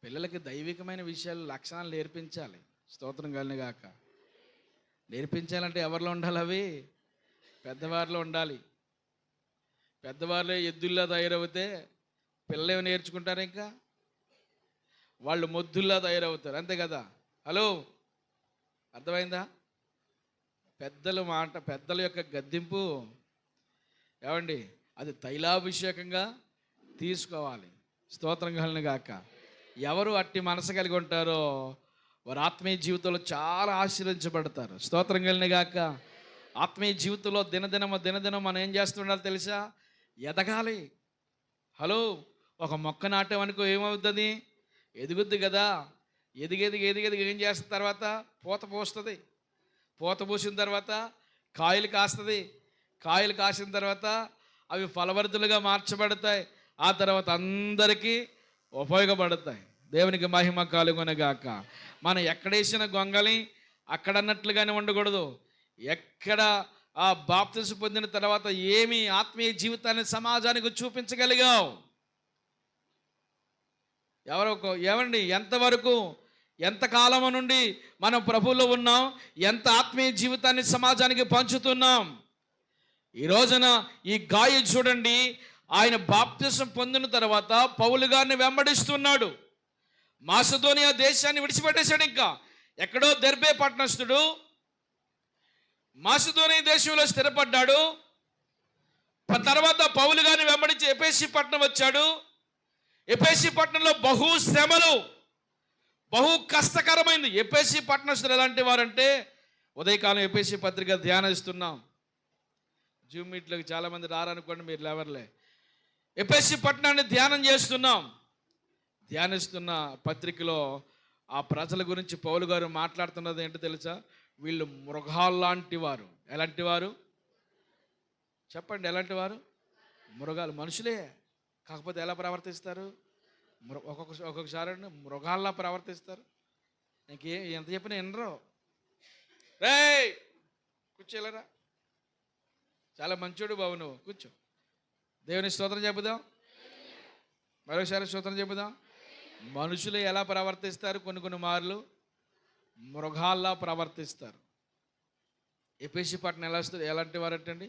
పిల్లలకి దైవికమైన విషయాలు, లక్షణాలు నేర్పించాలి. స్తోత్రం కలిగిన గాక. నేర్పించాలంటే ఎవరిలో ఉండాలి? అవి పెద్దవారిలో ఉండాలి. పెద్దవాళ్ళే ఎద్దుల్లా తయారవుతే పిల్లలు ఏమి నేర్చుకుంటారు? ఇంకా వాళ్ళు మొద్దుల్లా తయారవుతారు, అంతే కదా. హలో, అర్థమైందా? పెద్దల యొక్క గద్దింపు ఏమండి, అది తైలాభిషేకంగా తీసుకోవాలి. స్తోత్రం కలిగిన గాక. ఎవరు అట్టి మనసు కలిగి ఉంటారో వారు ఆత్మీయ జీవితంలో చాలా ఆశీర్వదించబడతారు. స్తోత్రం కలిగిన గాక. ఆత్మీయ జీవితంలో దినదినం మనం ఏం చేస్తుండాలి తెలుసా? ఎదగాలి. హలో, ఒక మొక్క నాటామనుకో ఏమవుతుంది? ఎదుగుద్ది కదా. ఎదిగేది ఏం చేసిన తర్వాత పూత పోస్తుంది. పూత పూసిన తర్వాత కాయలు కాస్తుంది. కాయలు కాసిన తర్వాత అవి ఫలవర్ధులుగా మార్చబడతాయి. ఆ తర్వాత అందరికీ ఉపయోగపడతాయి. దేవునికి మహిమ కలుగునగాక. మనం ఎక్కడేసిన గొంగలి అక్కడన్నట్లుగానే ఉండకూడదు. ఎక్కడ ఆ బాప్తిసం పొందిన తర్వాత ఏమి ఆత్మీయ జీవితాన్ని సమాజానికి చూపించగలిగావు? ఏమండి, ఎంతవరకు, ఎంతకాలం నుండి మనం ప్రభువులో ఉన్నాం? ఎంత ఆత్మీయ జీవితాన్ని సమాజానికి పంచుతున్నాం? ఈ రోజున ఈ గాయి చూడండి, ఆయన బాప్తిసం పొందిన తర్వాత పౌలు గారిని వెంబడిస్తున్నాడు. మాసిదోనియా దేశాన్ని విడిచిపెట్టేశాడు. ఇంకా ఎక్కడో దెర్బే పట్టణస్థుడు మాసిదోనియా దేశంలో స్థిరపడ్డాడు. తర్వాత పౌలు గారిని వెంబడించి ఎఫెసీ పట్టణం వచ్చాడు. ఎఫెసీ పట్టణంలో బహు శ్రమలు, బహు కష్టకరమైంది. ఎఫెసీ పట్టణస్థులు ఎలాంటి వారంటే, ఉదయకాలం ఎఫెసీ పత్రిక ధ్యానిస్తున్నాం. జూమ్ మీట్లోకి చాలామంది రారనుకోండి, మీరు లేవర్లే. ఎఫెసీ పట్టణాన్ని ధ్యానిస్తున్న పత్రికలో ఆ ప్రజల గురించి పౌలు గారు మాట్లాడుతున్నది ఏంటో తెలుసా? వీళ్ళు మృగాల్లాంటి వారు. ఎలాంటి వారు చెప్పండి? ఎలాంటి వారు? మృగాలు. మనుషులే, కాకపోతే ఎలా ప్రవర్తిస్తారు? ఒక్కొక్కసారి మృగాల్లా ప్రవర్తిస్తారు. ఎంత చెప్పినా వినరు. రేయ్ కూర్చోలేరా, చాలా మంచోడు బాబు, నువ్వు కూర్చో. దేవుని స్తోత్రం చెబుదాం, మరోసారి స్తోత్రం చెబుదాం. మనుషులు ఎలా ప్రవర్తిస్తారు? కొన్ని మార్లు మృగాల్లా ప్రవర్తిస్తారు. ఎఫెసీ పట్టణం ఎలా వస్తుంది, ఎలాంటి వారంటండి?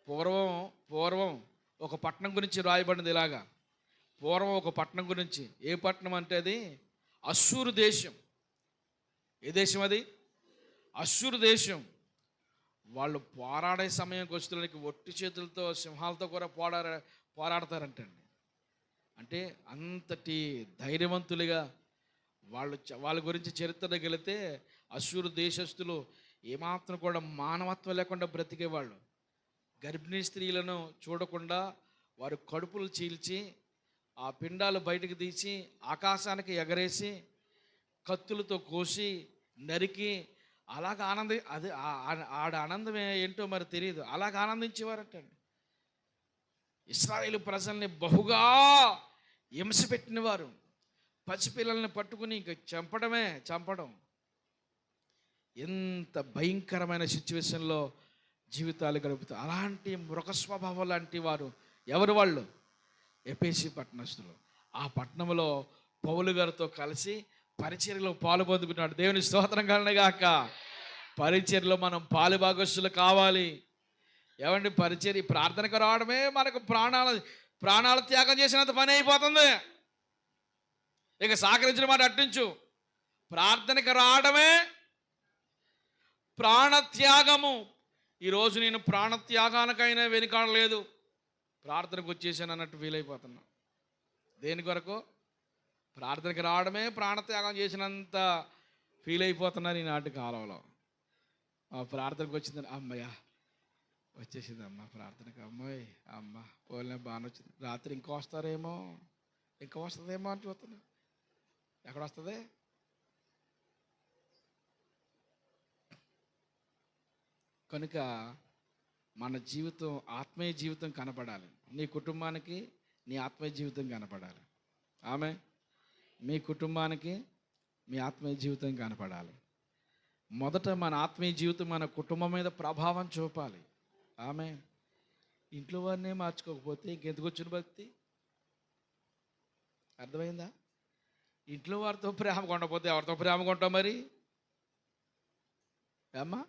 పూర్వం పూర్వం ఒక పట్టణం గురించి రాయబడింది ఇలాగా. పూర్వం ఒక పట్టణం గురించి. ఏ పట్టణం అంటే అది అశ్షూరు దేశం. ఏ దేశం అది? అశ్షూరు దేశం. వాళ్ళు పోరాడే సమయంకి వచ్చేదానికి ఒట్టి చేతులతో సింహాలతో కూడా పోరాడతారంటండి. అంటే అంతటి ధైర్యవంతులుగా వాళ్ళ గురించి చరిత్రకి వెళితే అశ్షూరు దేశస్తులు ఏమాత్రం కూడా మానవత్వం లేకుండా బ్రతికేవాళ్ళు. గర్భిణీ స్త్రీలను చూడకుండా వారు కడుపులు చీల్చి ఆ పిండాలు బయటకు తీసి ఆకాశానికి ఎగరేసి కత్తులతో కోసి నరికి అలాగ అది ఆడ ఆనందం ఏంటో మరి తెలియదు, అలాగ ఆనందించేవారటండి. ఇశ్రాయేలు ప్రజల్ని బహుగా హింస పెట్టినవారు. పసిపిల్లల్ని పట్టుకుని ఇంక చంపడం. ఎంత భయంకరమైన సిచ్యువేషన్లో జీవితాలు గడుపుతారు. అలాంటి మృగ స్వభావం లాంటి వారు ఎవరు? వాళ్ళు ఎఫెసీ పట్టణస్తులు. ఆ పట్టణంలో పౌలు గారితో కలిసి పరిచర్యలో పాలు పొందుకున్నాడు. దేవుని స్తోత్రం కలగాక. పరిచర్యలో మనం పాలు భాగస్సులు కావాలి. ఏమండి, పరిచర్య ప్రార్థనకు రావడమే మనకు ప్రాణాలు త్యాగం చేసినంత పని అయిపోతుంది. ఇక సహకరించిన మాట అట్టించు. ప్రార్థనకు రావడమే ప్రాణత్యాగము. ఈరోజు నేను ప్రాణత్యాగానికైనా వెనుకాడలేదు, ప్రార్థనకు వచ్చేసాను అన్నట్టు ఫీల్ అయిపోతున్నా. దేని కొరకు? ప్రార్థనకి రావడమే ప్రాణత్యాగం చేసినంత ఫీల్ అయిపోతున్నారు ఈనాటి కాలంలో. ప్రార్థనకు వచ్చిందని అమ్మయ్య వచ్చేసింది అమ్మ ప్రార్థనకి, అమ్మాయి అమ్మ పోలే బాగానే వచ్చింది, రాత్రి ఇంకా వస్తారేమో ఇంకా వస్తుందేమో అని చూస్తున్నా. ఎక్కడ వస్తుంది? కనుక మన జీవితం, ఆత్మీయ జీవితం కనపడాలి. నీ కుటుంబానికి నీ ఆత్మీయ జీవితం కనపడాలి. ఆమె మీ కుటుంబానికి మీ ఆత్మీయ జీవితం కనపడాలి. మొదట మన ఆత్మీయ జీవితం మన కుటుంబం మీద ప్రభావం చూపాలి. ఆమె ఇంట్లో వారినే మార్చుకోకపోతే ఇంకెందుకు వచ్చిన భక్తి? అర్థమైందా? ఇంట్లో వారితో ప్రేమ కొండపోతే ఎవరితో ప్రేమ కొంటాం మరి? ఏమ్మా,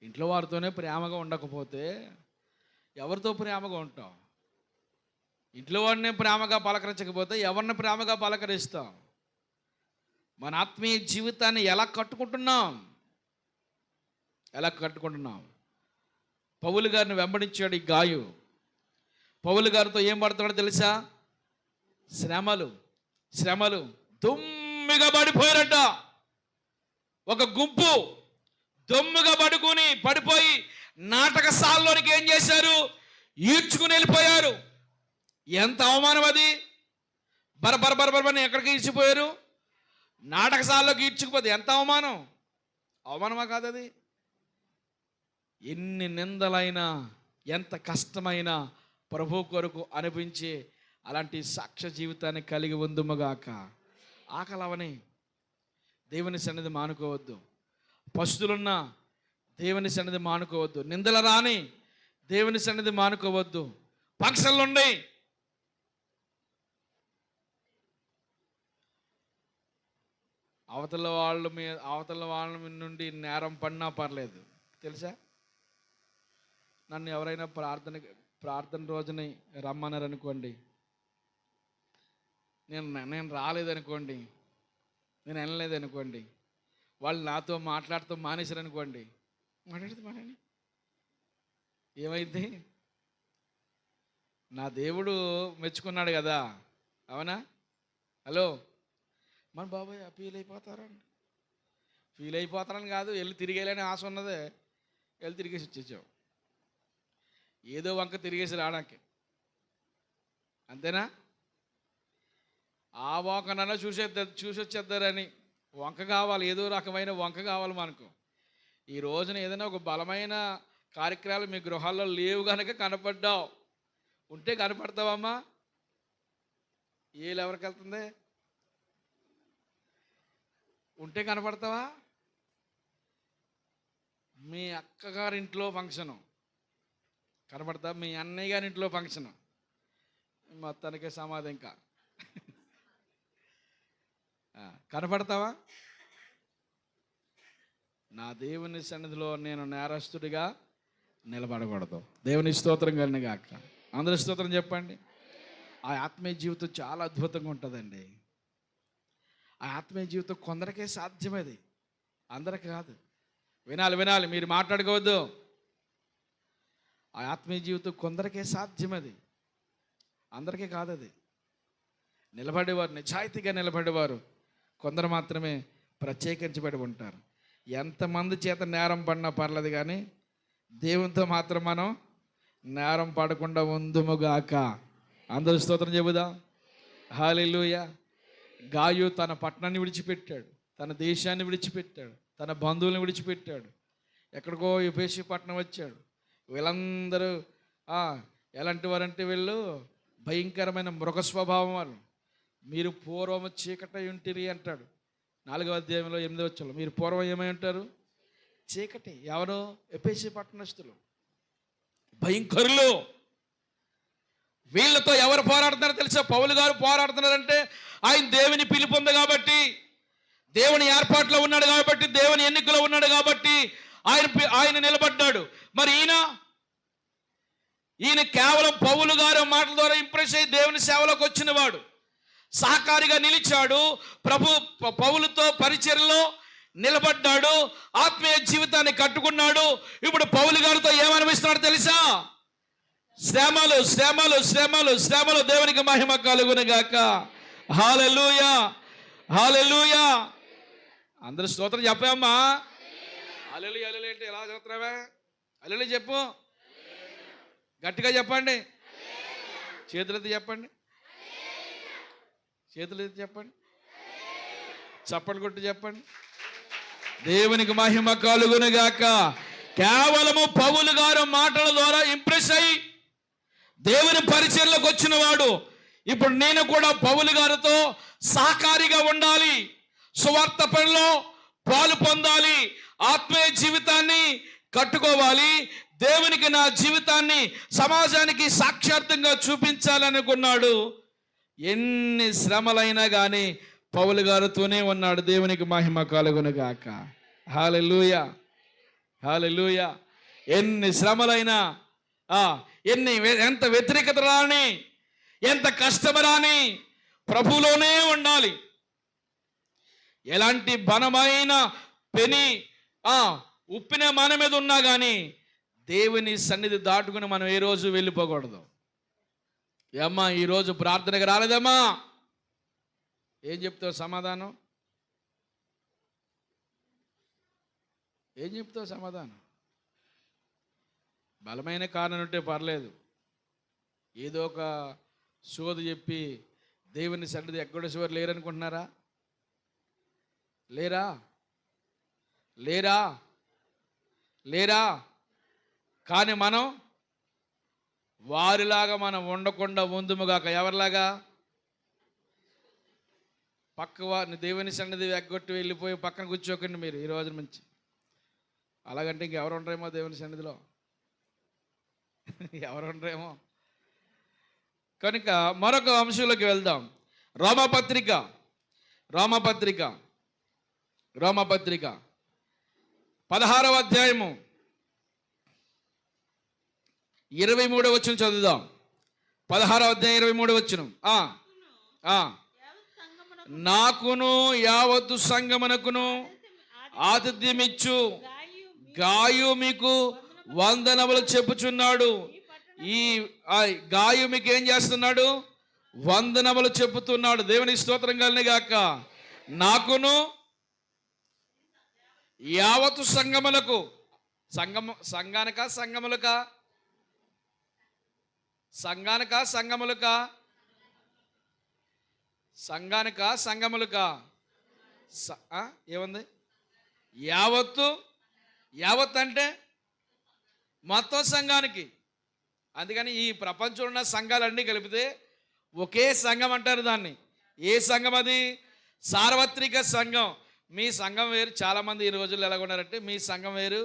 ఇంట్లో వారితోనే ప్రేమగా ఉండకపోతే ఎవరితో ప్రేమగా ఉంటాం? ఇంట్లో వాడిని ప్రేమగా పలకరించకపోతే ఎవరిని ప్రేమగా పలకరిస్తాం? మన ఆత్మీయ జీవితాన్ని ఎలా కట్టుకుంటున్నాం? పౌలు గారిని వెంబడించాడు ఈ గాయు. పౌలు గారితో ఏం పడతాడో తెలుసా? శ్రమలు దుమ్మిగా పడిపోయారట. ఒక గుంపు దొమ్ముగా పడిపోయి నాటకశాలలోనికి ఏం చేశారు? ఈడ్చుకుని వెళ్ళిపోయారు. ఎంత అవమానం అది! బరబరని ఎక్కడికి ఈడ్చిపోయారు? నాటకశాలలోకి ఈడ్చుకుపోతే ఎంత అవమానమా కాదు అది? ఎన్ని నిందలైనా ఎంత కష్టమైనా ప్రభు కొరకు అనిపించే అలాంటి సాక్ష్య జీవితాన్ని కలిగి ఉందుముగాక. ఆకలవని దేవుని సన్నిధి మానుకోవద్దు. పశువులున్న దేవుని సన్నిధి మానుకోవద్దు. నిందల రాని దేవుని సన్నిధి మానుకోవద్దు. పక్షులుండి అవతల వాళ్ళ నుండి నేరం పడినా పర్లేదు. తెలుసా, నన్ను ఎవరైనా ప్రార్థన రోజుని రమ్మన్నారు అనుకోండి, నేను రాలేదనుకోండి, నేను వెళ్ళలేదనుకోండి, వాళ్ళు నాతో మాట్లాడుతూ మానేశారు అనుకోండి, మాట్లాడి ఏమైంది? నా దేవుడు మెచ్చుకున్నాడు కదా. అవునా? హలో, మన బాబాయ్ ఫీల్ అయిపోతారని కాదు, వెళ్ళి తిరిగేయాలని ఆశ ఉన్నదే, వెళ్ళి తిరిగేసి వచ్చేసాం. ఏదో వంక తిరిగేసి రావడానికి, అంతేనా? ఆ వంకనన్నా చూసొచ్చేద్దారని వంక కావాలి, ఏదో రకమైన వంక కావాలి మనకు. ఈ రోజున ఏదైనా ఒక బలమైన కార్యక్రమాలు మీ గృహాల్లో లేవు కనుక కనపడ్డావు. ఉంటే కనపడతావమ్మా? ఏళ్ళు ఎవరికి వెళ్తుంది? ఉంటే కనపడతావా? మీ అక్కగారింట్లో ఫంక్షను కనపడతా, మీ అన్నయ్య గారింట్లో ఫంక్షను, మొత్తానికే సమాధి ఇంకా కనపడతావా? నా దేవుని సన్నిధిలో నేను నేరస్తుడిగా నిలబడకూడదు. దేవుని స్తోత్రం కలిగిన గాక. అందరి స్తోత్రం చెప్పండి. ఆ ఆత్మీయ జీవితం చాలా అద్భుతంగా ఉంటుందండి. ఆ ఆత్మీయ జీవితం కొందరికే సాధ్యమది, అందరికి కాదు. వినాలి, మీరు మాట్లాడుకోవద్దు. ఆ ఆత్మీయ జీవితం కొందరికే సాధ్యమది, అందరికీ కాదు. అది నిలబడేవారు, నిజాయితీగా నిలబడేవారు కొందరు మాత్రమే ప్రత్యేకించబడి ఉంటారు. ఎంతమంది చేత నేరం పడినా పర్లేదు, కానీ దేవునితో మాత్రం మనం నేరం పడకుండా ఉందుముగాక. అందరూ స్తోత్రం చెబుదాం. హల్లెలూయా. గాయు తన పట్టణాన్ని విడిచిపెట్టాడు, తన దేశాన్ని విడిచిపెట్టాడు, తన బంధువులను విడిచిపెట్టాడు, ఎక్కడికో ఎఫెసు పట్టణం వచ్చాడు. వీళ్ళందరూ ఎలాంటి వారంటే వీళ్ళు భయంకరమైన మృగ స్వభావం వాళ్ళు. మీరు పూర్వము చీకటి ఉంటిరి అంటాడు 4వ అధ్యాయంలో 8వ వచనంలో. మీరు పూర్వం ఏమై ఉంటారు? చీకటి. ఎవరు? ఎఫెసు పట్టణస్థులు, భయంకరులు. వీళ్ళతో ఎవరు పోరాడుతున్నారో తెలుసా? పౌలు గారు పోరాడుతున్నారంటే ఆయన దేవుని పిలుపు ఉంది కాబట్టి, దేవుని ఏర్పాట్లో ఉన్నాడు కాబట్టి, దేవుని ఎన్నికలో ఉన్నాడు కాబట్టి ఆయన నిలబడ్డాడు. మరి ఈయన కేవలం పౌలు గారు మాటల ద్వారా ఇంప్రెస్ అయ్యి దేవుని సేవలోకి వచ్చినవాడు. సహకారిగా నిలిచాడు, పౌలుతో పరిచర్యలో నిలబడ్డాడు, ఆత్మీయ జీవితాన్ని కట్టుకున్నాడు. ఇప్పుడు పౌలు గారితో ఏమనిపిస్తున్నాడు తెలుసా? శ్రమలు శ్రమలు శ్రమలు శ్రమలు. దేవునికి మహిమ కలుగును గాక. హల్లెలూయా, హల్లెలూయా. అందరూ స్తోత్రం చెప్పామ్మా. హల్లెలూయా. హల్లెలూయా అంటే ఎలా చెప్తున్నావే? హల్లెలూయా చెప్పు, గట్టిగా చెప్పండి. చేతులెత్తి చెప్పండి, చేతులెత్తి చెప్పండి, చప్పట్లు కొట్టి చెప్పండి. దేవునికి మహిమ కలుగును గాక. కేవలము పౌలు గారు మాటల ద్వారా ఇంప్రెస్ అయ్యి దేవుని పరిచర్యలోకి వచ్చిన వాడు. ఇప్పుడు నేను కూడా పౌలు గారితో సహకారిగా ఉండాలి, సువార్త పనిలో పాలు పొందాలి, ఆత్మీయ జీవితాన్ని కట్టుకోవాలి, దేవునికి నా జీవితాన్ని సమాజానికి సాక్షార్థంగా చూపించాలనుకున్నాడు. ఎన్ని శ్రమలైనా కానీ పౌలు గారితోనే ఉన్నాడు. దేవునికి మహిమ కలుగును గాక. హల్లెలూయా, హల్లెలూయా. ఎన్ని శ్రమలైనా, ఎంత వ్యతిరేకత రాని, ఎంత కష్టం రాని ప్రభువులోనే ఉండాలి. ఎలాంటి బలమైన పెని ఉప్పిన మన మీద ఉన్నా కానీ దేవుని సన్నిధి దాటుకుని మనం ఏ రోజు వెళ్ళిపోకూడదు. ఏమ్మా ఈరోజు ప్రార్థనకు రాలేదమ్మా, ఏం చెప్తావు సమాధానం? ఏం చెప్తావు సమాధానం? బలమైన కారణం ఉంటే పర్లేదు, ఏదో ఒక సోది చెప్పి దేవుని సన్నిధి ఎక్కడేసేవారు లేరనుకుంటున్నారా? లేరా? లేరా? లేరా? కానీ మనం వారిలాగా మనం ఉండకుండా ఉందుముగాక. ఎవరిలాగా? పక్క వారిని దేవుని సన్నిధి ఎగ్గొట్టి వెళ్ళిపోయి పక్కన కూర్చోకండి మీరు ఈ రోజు నుంచి. అలాగంటే ఇంకెవరు ఉండరేమో దేవుని సన్నిధిలో, ఎవరు ఉండరేమో. కనుక మరొక అంశంలోకి వెళ్దాం. రోమపత్రిక 16వ అధ్యాయము 23వ వచనం చదువుదాం. 16వ అధ్యాయం 23వ వచనం. నాకును యావత్తు సంగమునకును ఆతిథ్యమిచ్చు గాయు మీకు వందనములు చెప్పుచున్నాడు. ఈ గాయు మీకు ఏం చేస్తున్నాడు? వందనములు చెప్పుతున్నాడు. దేవుని స్తోత్రం కలుగును గాక. నాకును యావత్తు సంగములకు, సంఘానిక సంగములక, సంఘానిక సంగములక, సంఘానిక సంగములక, ఏముంది? యావత్తు. యావత్ అంటే మొత్తం సంఘానికి. అందుకని ఈ ప్రపంచంలో ఉన్న సంఘాలన్నీ కలిపితే ఒకే సంఘం అంటారు దాన్ని. ఏ సంఘం అది? సార్వత్రిక సంఘం. మీ సంఘం వేరు. చాలామంది ఈ రోజుల్లో ఎలా ఉన్నారంటే మీ సంఘం వేరు,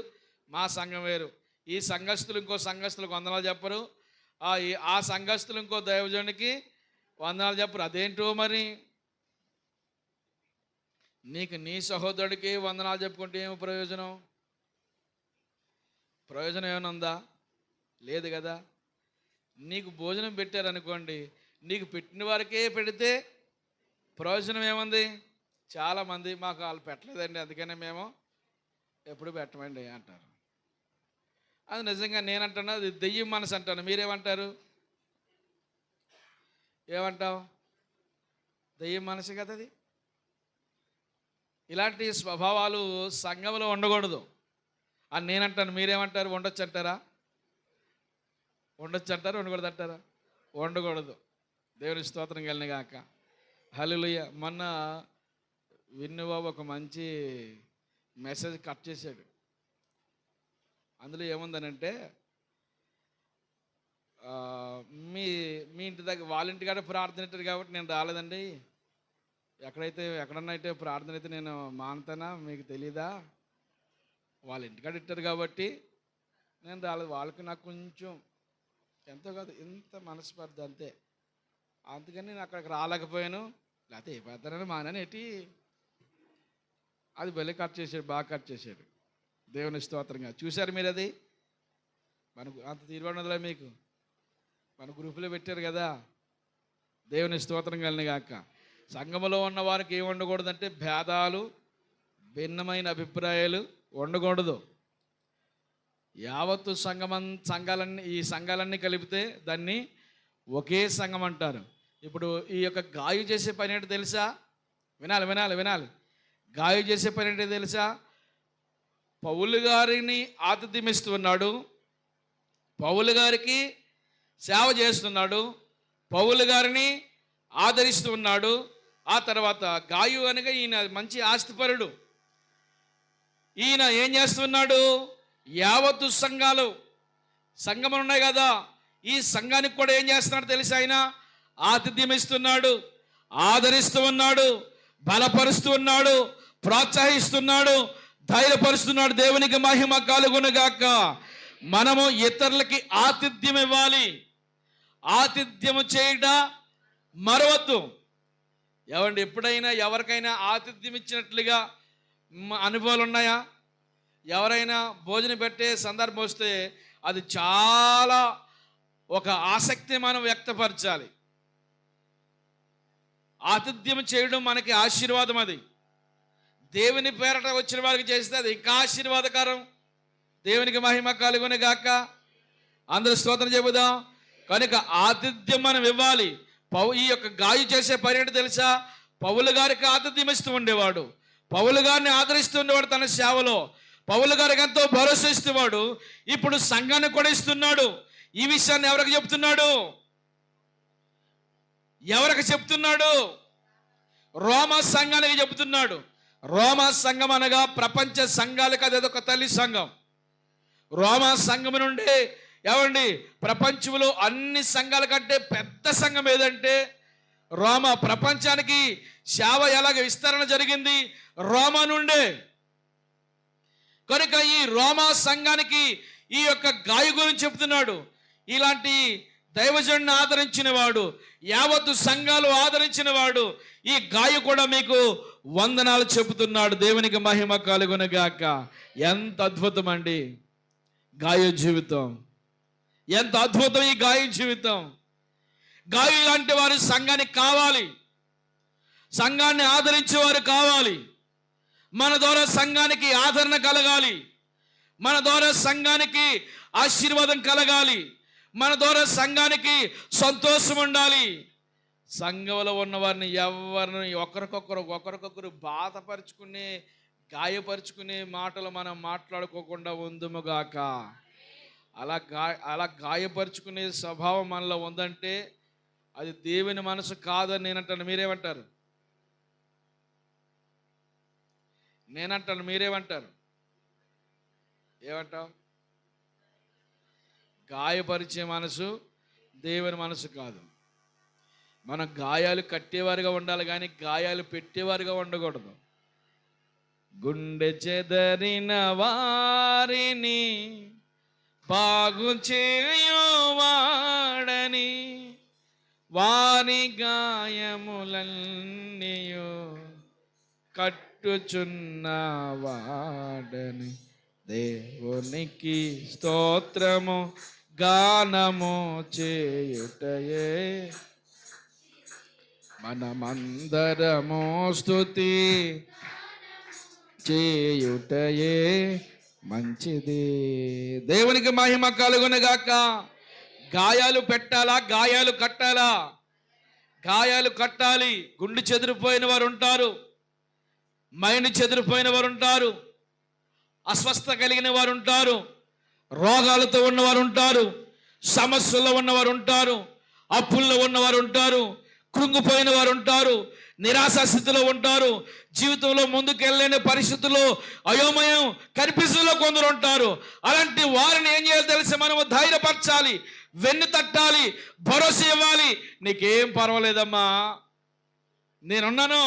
మా సంఘం వేరు. ఈ సంఘస్థులు ఇంకో సంఘస్థులకు వందనాలు చెప్పరు, ఆ సంఘస్థులు ఇంకో దైవజనునికి వందనాలు చెప్పరు. అదేంటో మరి. నీకు నీ సహోదరుడికి వందనాలు చెప్పుకుంటే ఏమి ప్రయోజనం? ప్రయోజనం ఏమైనా ఉందా? లేదు కదా. నీకు భోజనం పెట్టారనుకోండి, నీకు పెట్టిన వారికే పెడితే ప్రయోజనం ఏముంది? చాలామంది మాకు వాళ్ళు పెట్టలేదండి అందుకనే మేము ఎప్పుడు పెట్టమండి అంటారు. అది నిజంగా నేనంటాను, అది దెయ్యం మనసు అంటాను. మీరేమంటారు? ఏమంటావు? దెయ్యం మనసు కదా అది. ఇలాంటి స్వభావాలు సంఘంలో ఉండకూడదు అని నేనంటాను. మీరేమంటారు? ఉండొచ్చు అంటారా? ఉండొచ్చు అంటారా? ఉండకూడదు అంటారా? ఉండకూడదు. దేవుని స్తోత్రం కలిగిన గాక. హల్లెలూయా. మొన్న విన్నుబాబు ఒక మంచి మెసేజ్ కట్ చేశాడు. అందులో ఏముందనంటే మీ మీ ఇంటి దగ్గర వాళ్ళ ఇంటికాడ ప్రార్థన ఇట్టారు కాబట్టి నేను రాలేదండి. ఎక్కడన్నా అయితే ప్రార్థన అయితే నేను మానుతానా మీకు తెలీదా? వాళ్ళ ఇంటికాడ ఇట్టారు కాబట్టి నేను రాలేదు. వాళ్ళకి నాకు కొంచెం ఎంతో కాదు ఇంత మనస్పర్ధ అంతే. అందుకని నేను అక్కడికి రాలేకపోయాను. లేకపోతే ఏ పెద్దనని మానని ఎట్టి అది బలి కట్ చేశాడు, బాగా కట్ చేశాడు. దేవుని స్తోత్రంగా. చూశారు మీరు అది? మనకు అంత తీరుబడినదిలే మీకు, మన గ్రూపులో పెట్టారు కదా. దేవుని స్తోత్రం కలిగిన గాక. సంఘములో ఉన్న వారికి ఏమి ఉండకూడదంటే భేదాలు, భిన్నమైన అభిప్రాయాలు ఉండకూడదు. యావత్తు ఈ సంఘాలన్నీ కలిపితే దాన్ని ఒకే సంఘం అంటారు. ఇప్పుడు ఈ యొక్క గాయు చేసే పని ఏంటో తెలుసా? వినాలి వినాలి వినాలి. గాయు చేసే పని ఏంటో తెలుసా? పౌలు గారిని ఆతిథ్యం ఇస్తున్నాడు, పౌలు గారికి సేవ చేస్తున్నాడు, పౌలు గారిని ఆదరిస్తూ ఉన్నాడు. ఆ తర్వాత గాయు అనగా ఈయన మంచి ఆస్తిపరుడు. ఈయన ఏం చేస్తున్నాడు? యావత్తు సంఘములు ఉన్నాయి కదా, ఈ సంఘానికి కూడా ఏం చేస్తున్నాడు తెలుసా? ఆయన ఆతిథ్యం ఇస్తున్నాడు, ఆదరిస్తూ ఉన్నాడు, బలపరుస్తూ ఉన్నాడు, ప్రోత్సహిస్తున్నాడు, ధైర్యపరుస్తున్నాడు. దేవునికి మహిమ కలుగునుగాక. మనము ఇతరులకి ఆతిథ్యం ఇవ్వాలి. ఆతిథ్యము చేయట మరవద్దు. ఏమండి, ఎప్పుడైనా ఎవరికైనా ఆతిథ్యం ఇచ్చినట్లుగా అనుభవాలు ఉన్నాయా? ఎవరైనా భోజనం పెట్టే సందర్భం వస్తే అది చాలా ఒక ఆసక్తిని మనం వ్యక్తపరచాలి. ఆతిథ్యం చేయడం మనకి ఆశీర్వాదం. అది దేవుని పేరట వచ్చిన వారికి చేస్తే అది ఇంకా ఆశీర్వాదకరం. దేవునికి మహిమ కలుగును గాక. అందరూ స్తోత్రం చెబుదాం. కనుక ఆతిథ్యం మనం ఇవ్వాలి. ఈ యొక్క గాయు చేసే పని ఏంటో తెలుసా? పౌలు గారికి ఆతిథ్యం ఇస్తూ ఉండేవాడు, పౌలు గారిని ఆదరిస్తూ ఉండేవాడు తన సేవలో. పౌలు గారికి ఎంతో భరోసా ఇస్తేవాడు. ఇప్పుడు సంఘానికి కూడా ఇస్తున్నాడు. ఈ విషయాన్ని ఎవరికి చెప్తున్నాడు? ఎవరికి చెప్తున్నాడు? రోమా సంఘానికి చెబుతున్నాడు. రోమా సంఘం అనగా ప్రపంచ సంఘాలకు అదొక తల్లి సంఘం. రోమా సంఘం నుండి ఏమండి ప్రపంచంలో అన్ని సంఘాల కంటే పెద్ద సంఘం ఏదంటే రోమా. ప్రపంచానికి సేవ ఎలాగ విస్తరణ జరిగింది? రోమా నుండే. కనుక ఈ రోమా సంఘానికి ఈ యొక్క గాయు గురించి చెప్తున్నాడు. ఇలాంటి దైవజనుడిని ఆదరించిన వాడు, యావత్తు సంఘాలు ఆదరించిన వాడు, ఈ గాయు కూడా మీకు వందనాలు చెబుతున్నాడు. దేవునికి మహిమ కలుగునుగాక. ఎంత అద్భుతం అండి గాయు జీవితం, ఎంత అద్భుతం ఈ గాయు జీవితం. గాయు లాంటి వారు సంఘానికి కావాలి, సంఘాన్ని ఆదరించేవారు కావాలి. మన ద్వారా సంఘానికి ఆదరణ కలగాలి, మన ద్వారా సంఘానికి ఆశీర్వాదం కలగాలి, మన ద్వారా సంఘానికి సంతోషం ఉండాలి. సంఘంలో ఉన్న వారిని ఎవరిని ఒకరికొకరు బాధపరుచుకునే, గాయపరుచుకునే మాటలు మనం మాట్లాడుకోకుండా ఉందుముగాక. అలా గాయపరుచుకునే స్వభావం మనలో ఉందంటే అది దేవుని మనసు కాదని నేనంటాను. మీరేమంటారు? నేనంటాను, మీరేమంటారు? ఏమంటావు? గాయపరిచే మనసు దేవుని మనసు కాదు. మనం గాయాలు కట్టేవారుగా ఉండాలి కానీ గాయాలు పెట్టేవారుగా ఉండకూడదు. గుండె చెదరిన వారిని బాగు చేయువాడని వారి గాయములన్నీయు కట్టుచున్నవాడని దేవునికి స్తోత్రము గానము చేయుటయే మనమందరము స్తుతి చేయుటయే మంచిది. దేవునికి మహిమ కలుగునుగాక. గాయాలు పెట్టాలా, గాయాలు కట్టాలా? గాయాలు కట్టాలి. గుండె చెదిరిపోయిన వారు ఉంటారు, మైండ్ చెదిరిపోయిన వారు ఉంటారు, అస్వస్థ కలిగిన వారు ఉంటారు, రోగాలతో ఉన్నవారు ఉంటారు, సమస్యల్లో ఉన్నవారు ఉంటారు, అప్పుల్లో ఉన్నవారు ఉంటారు, కృంగిపోయిన వారు ఉంటారు, నిరాశా స్థితిలో ఉంటారు, జీవితంలో ముందుకెళ్ళలేని పరిస్థితుల్లో అయోమయం కనిపిస్తులో కొందరు ఉంటారు. అలాంటి వారిని ఏం చేయాలి తెలిసి మనము ధైర్యపరచాలి, వెన్ను తట్టాలి, భరోసా ఇవ్వాలి. నీకేం పర్వాలేదమ్మా, నేనున్నాను,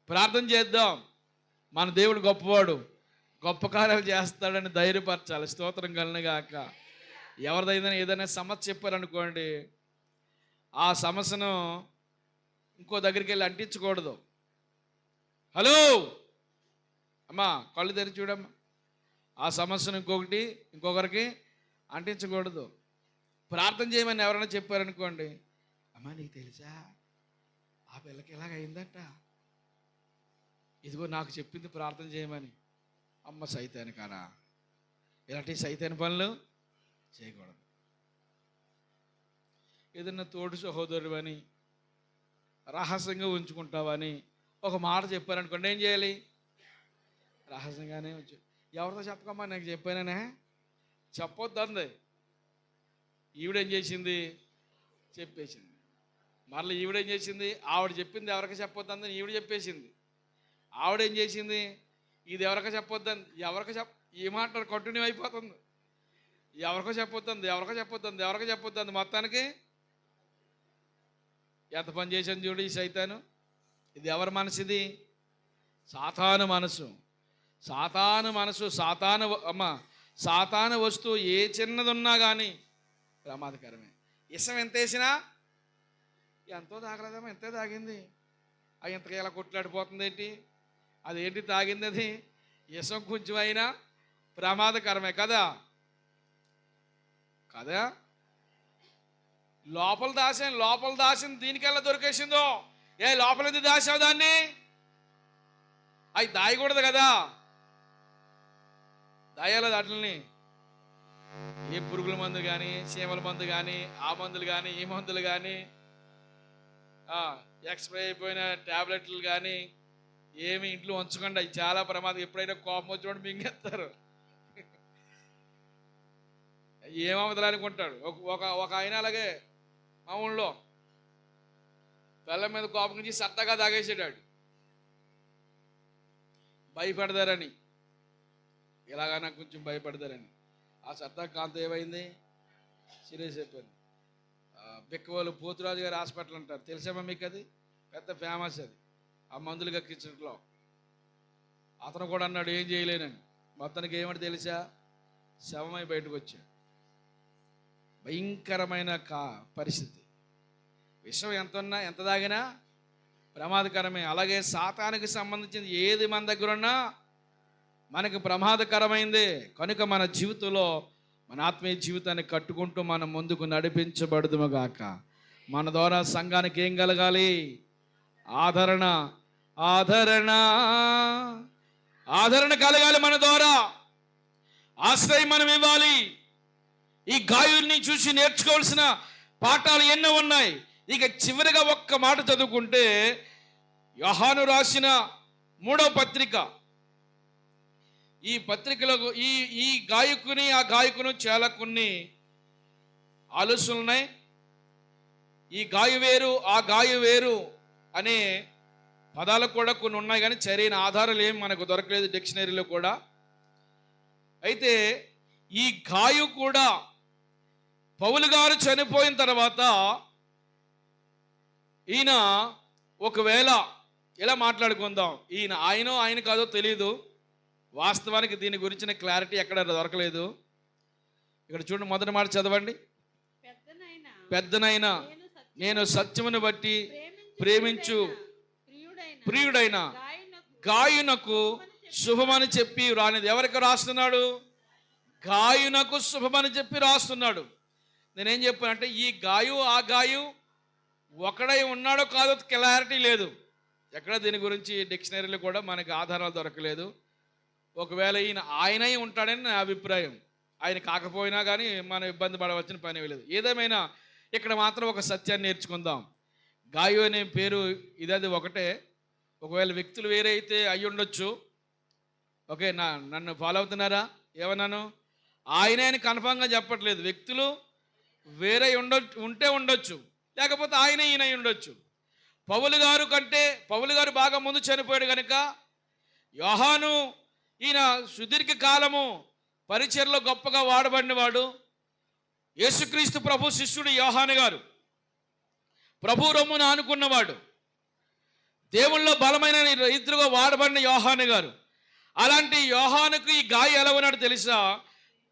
ప్రార్థన చేద్దాం, మన దేవుడు గొప్పవాడు, గొప్ప కార్యాలు చేస్తాడని ధైర్యపరచాలి. స్తోత్రం కలనుగాక. ఎవరిదైనా ఏదైనా సమస్య చెప్పారనుకోండి, ఆ సమస్యను ఇంకో దగ్గరికి వెళ్ళి అంటించకూడదు. హలో అమ్మా, కళ్ళు తెరిచి చూడమ్మా. ఆ సమస్యను ఇంకొకరికి అంటించకూడదు. ప్రార్థన చేయమని ఎవరైనా చెప్పారనుకోండి, అమ్మా నీకు తెలుసా ఆ పిల్లకి ఇలాగ అయిందట, ఇదిగో నాకు చెప్పింది ప్రార్థన చేయమని. అమ్మ సైతాను కానా, ఇలాంటి సైతాను పనులు చేయకూడదు. ఏదన్నా తోడు సహోదరుడు అని రహస్యంగా ఉంచుకుంటావని ఒక మాట చెప్పారనుకోండి, ఏం చేయాలి? రహస్యంగానే ఉంచు. ఎవరితో చెప్పకమ్మా, నాకు చెప్పాననే చెప్పొద్దు అంది. ఈవిడేం చేసింది? చెప్పేసింది. మరలా ఈవిడేం చేసింది? ఆవిడ చెప్పింది ఎవరికి చెప్పొద్దు ఈవిడ చెప్పేసింది. ఆవిడేం చేసింది? ఇది ఎవరికి చెప్పొద్దని ఈ మాట కంటిన్యూ అయిపోతుంది. ఎవరికో చెప్పొద్దు మొత్తానికి ఎంత పని చేసింది చూడు ఈ సైతాను. ఇది ఎవరి మనసు? ఇది సాతాను మనసు. సాతాను వస్తువు ఏ చిన్నది ఉన్నా కానీ ప్రమాదకరమే. ఇసం ఎంత వేసినా ఎంతో తాగలేదమ్మా, ఎంతే తాగింది, అది ఇంతగా ఇలా కొట్లాడిపోతుంది ఏంటి, అదేంటి తాగింది? అది ఇసం కొంచెం అయినా ప్రమాదకరమే కదా. లోపల దాసింది దీనికెల్లా దొరికేసిందో. లోపల ఎందుకు దాసావు దాన్ని? అవి దాయకూడదు కదా. దాయాలి వాటిని. ఏ పురుగుల మందు కానీ, చీమల మందు కానీ, ఆ మందులు కానీ, ఈ మందులు కానీ, ఎక్స్పైర్ అయిపోయిన ట్యాబ్లెట్లు కానీ ఏమి ఇంట్లో ఉంచకుండా. అవి చాలా ప్రమాదం. ఎప్పుడైనా కోపం వచ్చినప్పుడు మింగేస్తారు. ఏమవుతుంది అనుకుంటాడు. ఒక ఆయన అలాగే మా ఊళ్ళో పిల్లల మీద కోపం నుంచి సరదాగా తాగేసాడు. భయపడతారని, ఇలాగా నాకు కొంచెం భయపడతారని. ఆ సరదా కాంత ఏమైంది? సీరియస్ అయిపోయింది. బిక్కవోలు పోతురాజు గారి హాస్పిటల్ అంటారు, తెలుసామా మీకు? అది పెద్ద ఫేమస్. అది ఆ మందులు కక్కించట్లో. అతను కూడా అన్నాడు ఏం చేయలేనని. మొత్తానికి ఏమంటే తెలుసా? శవమై బయటకు వచ్చాడు. భయంకరమైన పరిస్థితి. విషం ఎంత తాగినా ప్రమాదకరమే. అలాగే సాతానికి సంబంధించిన ఏది మన దగ్గర ఉన్నా మనకు ప్రమాదకరమైందే. కనుక మన జీవితంలో మన ఆత్మీయ జీవితాన్ని కట్టుకుంటూ మనం ముందుకు నడిపించబడుదుముగాక. మన ద్వారా సంఘానికి ఏం కలగాలి? ఆదరణ కలగాలి. మన ద్వారా ఆశ్రయం మనం ఇవ్వాలి. ఈ గాయుల్ని చూసి నేర్చుకోవాల్సిన పాఠాలు ఎన్నో ఉన్నాయి. ఇక చివరిగా ఒక్క మాట చదువుకుంటే, యోహాను రాసిన 3వ పత్రిక. ఈ పత్రికలో ఈ గాయకుని ఆ గాయకును చాలా కొన్ని ఆలోచనలున్నాయి. ఈ గాయు వేరు ఆ గాయు వేరు అనే పదాలు కూడా కొన్ని ఉన్నాయి, కానీ సరైన ఆధారాలు ఏం మనకు దొరకలేదు డిక్షనరీలో కూడా. అయితే ఈ గాయు కూడా పౌలు గారు చనిపోయిన తర్వాత ఈయన ఒకవేళ ఇలా మాట్లాడుకుందాం, ఆయన కాదో తెలియదు. వాస్తవానికి దీని గురించిన క్లారిటీ ఎక్కడ దొరకలేదు. ఇక్కడ చూడండి, మొదటి మాట చదవండి. పెద్దనైనా నేను సత్యమును బట్టి ప్రేమించు ప్రియుడైన గాయనకు గాయునకు శుభమని చెప్పి రానిది. ఎవరికి రాస్తున్నాడు? గాయునకు శుభమని చెప్పి రాస్తున్నాడు. నేనేం చెప్పానంటే ఈ గాయు ఆ గాయు ఒకడై ఉన్నాడో కాదో క్లారిటీ లేదు. ఎక్కడ దీని గురించి డిక్షనరీలో కూడా మనకి ఆధారాలు దొరకలేదు. ఒకవేళ ఆయనై ఉంటాడని నా అభిప్రాయం. ఆయన కాకపోయినా కానీ మనం ఇబ్బంది పడవలసిన పని లేదు. ఏదేమైనా ఇక్కడ మాత్రం ఒక సత్యాన్ని నేర్చుకుందాం. గాయు అనే పేరు ఇది ఒకటే. ఒకవేళ వ్యక్తులు వేరే అయితే అయ్యి ఉండొచ్చు. ఓకే, నన్ను ఫాలో అవుతున్నారా? ఏమన్నాను? ఆయనే అని కన్ఫామ్గా చెప్పట్లేదు. వ్యక్తులు వేరే ఉంటే ఉండొచ్చు, లేకపోతే ఆయనే ఈయన ఉండొచ్చు. పౌలు గారు బాగా ముందు చనిపోయాడు కనుక యోహాను ఈయన సుదీర్ఘ కాలము పరిచర్లో గొప్పగా వాడబడినవాడు. యేసుక్రీస్తు ప్రభు శిష్యుడు యోహాను గారు, ప్రభు రొమ్మును ఆనుకున్నవాడు, దేవుళ్ళలో బలమైన రీతిగా వాడబడిన యోహాను గారు. అలాంటి యోహానుకు ఈ గాయ ఎలా ఉన్నాడు తెలుసా?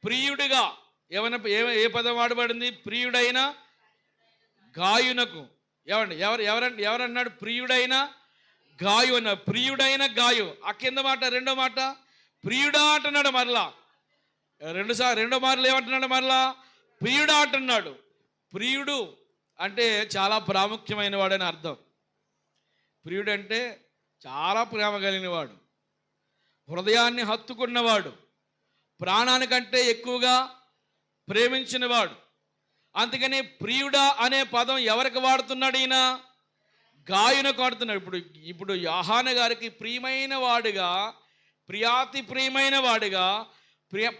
ప్రియుడిగా. ఏ పదం వాడబడింది? ప్రియుడైన గాయునకు. ఎవరన్నాడు? ప్రియుడైన గాయు అన్న. ప్రియుడైన గాయు. ఆ కింద మాట రెండో మాట ప్రియుడా అంటున్నాడు. మరలా రెండో మార్లు ఏమంటున్నాడు? మరలా ప్రియుడా అంటున్నాడు. ప్రియుడు అంటే చాలా ప్రాముఖ్యమైన వాడని అర్థం. ప్రియుడు అంటే చాలా ప్రేమ కలిగినవాడు, హృదయాన్ని హత్తుకున్నవాడు, ప్రాణానికంటే ఎక్కువగా ప్రేమించినవాడు. అందుకని ప్రియుడా అనే పదం ఎవరికి వాడుతున్నాడు? ఈయన గాయునకు వాడుతున్నాడు. ఇప్పుడు యోహాను గారికి ప్రియమైన వాడుగా, ప్రియాతి ప్రియమైన వాడుగా,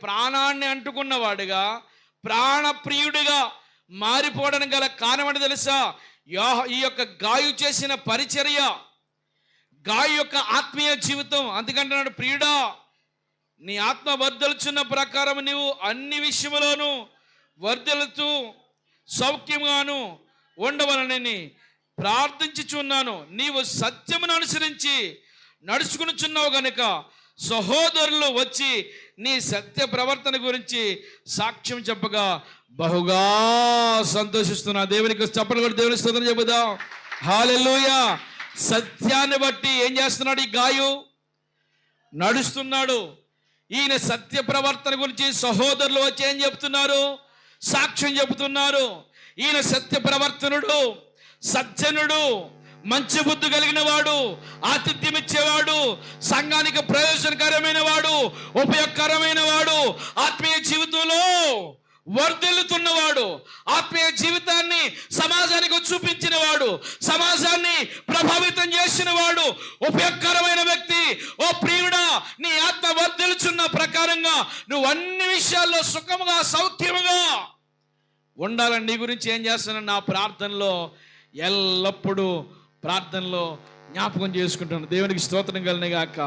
ప్రాణాన్ని అంటుకున్నవాడుగా, ప్రాణప్రియుడిగా మారిపోవడానికి గల కారణం అంటే తెలుసా? ఈ యొక్క గాయు చేసిన పరిచర్య, గాయు యొక్క ఆత్మీయ జీవితం. అందుకంటున్నాడు ప్రియుడా, నీ ఆత్మ వర్ధలుచున్న ప్రకారం నీవు అన్ని విషయములోనూ వర్ధలుతూ సౌఖ్యంగాను ఉండవలనని ప్రార్థించుచున్నాను. నీవు సత్యమును అనుసరించి నడుచుకునిచున్నావు గనుక సహోదరులు వచ్చి నీ సత్య ప్రవర్తన గురించి సాక్ష్యం చెప్పగా బహుగా సంతోషిస్తున్నా. దేవునికి చప్పట్లు కొట్టి దేవుని స్తోత్రం చెబుదాం. హల్లెలూయా. సత్యాన్ని బట్టి ఏం చేస్తున్నాడు? ఈ గాయు నడుస్తున్నాడు. ఈయన సత్య ప్రవర్తన గురించి సహోదరులు వచ్చి ఏం చెప్తున్నారు? సాక్ష్యం చెబుతున్నారు. ఈయన సత్య ప్రవర్తనుడు, సజ్జనుడు, మంచి బుద్ధి కలిగిన వాడు, ఆతిథ్యం ఇచ్చేవాడు, సంఘానికి ప్రయోజనకరమైన వాడు, ఉపయోగకరమైన వాడు, ఆత్మీయ జీవితంలో వర్ధిల్లుతున్నవాడు, ఆత్మీయ జీవితాన్ని సమాజానికి చూపించిన వాడు, సమాజాన్ని ప్రభావితం చేసిన వాడు, ఉపయోగకరమైన వ్యక్తి. ఓ ప్రియుడా, నీ ఆత్మ వర్ధిల్లుచున్న ప్రకారంగా నువ్వు అన్ని విషయాల్లో సుఖముగా సౌఖ్యముగా ఉండాలని నీ గురించి ఏం చేస్తున్నాను? నా ప్రార్థనలో ఎల్లప్పుడూ ప్రార్థనలో జ్ఞాపకం చేసుకుంటాను. దేవునికి స్తోత్రం కలిగిన గాక.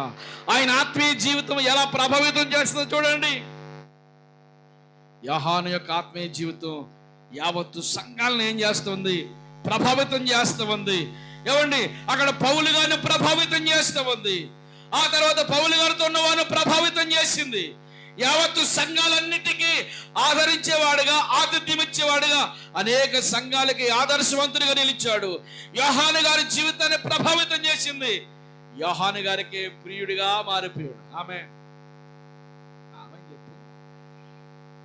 ఆయన ఆత్మీయ జీవితం ఎలా ప్రభావితం చేస్తుందో చూడండి. యోహాను యొక్క ఆత్మీయ జీవితం యావత్తు సంఘాలను ఏం చేస్తుంది? ప్రభావితం చేస్తూ ఉంది. ఏమండి, అక్కడ పౌలు గారిని ప్రభావితం చేస్తూ ఉంది. ఆ తర్వాత పౌలు గారితో ఉన్నవాడిని ప్రభావితం చేసింది. యావత్తు సంఘాలన్నిటికీ ఆదరించేవాడుగా, ఆతిథ్యం ఇచ్చేవాడుగా అనేక సంఘాలకి ఆదర్శవంతుడిగా నిలిచాడు. యోహాను గారి జీవితాన్ని ప్రభావితం చేసింది. యోహాను గారికి ప్రియుడిగా మారిపోయాడు. ఆమె చెప్పు.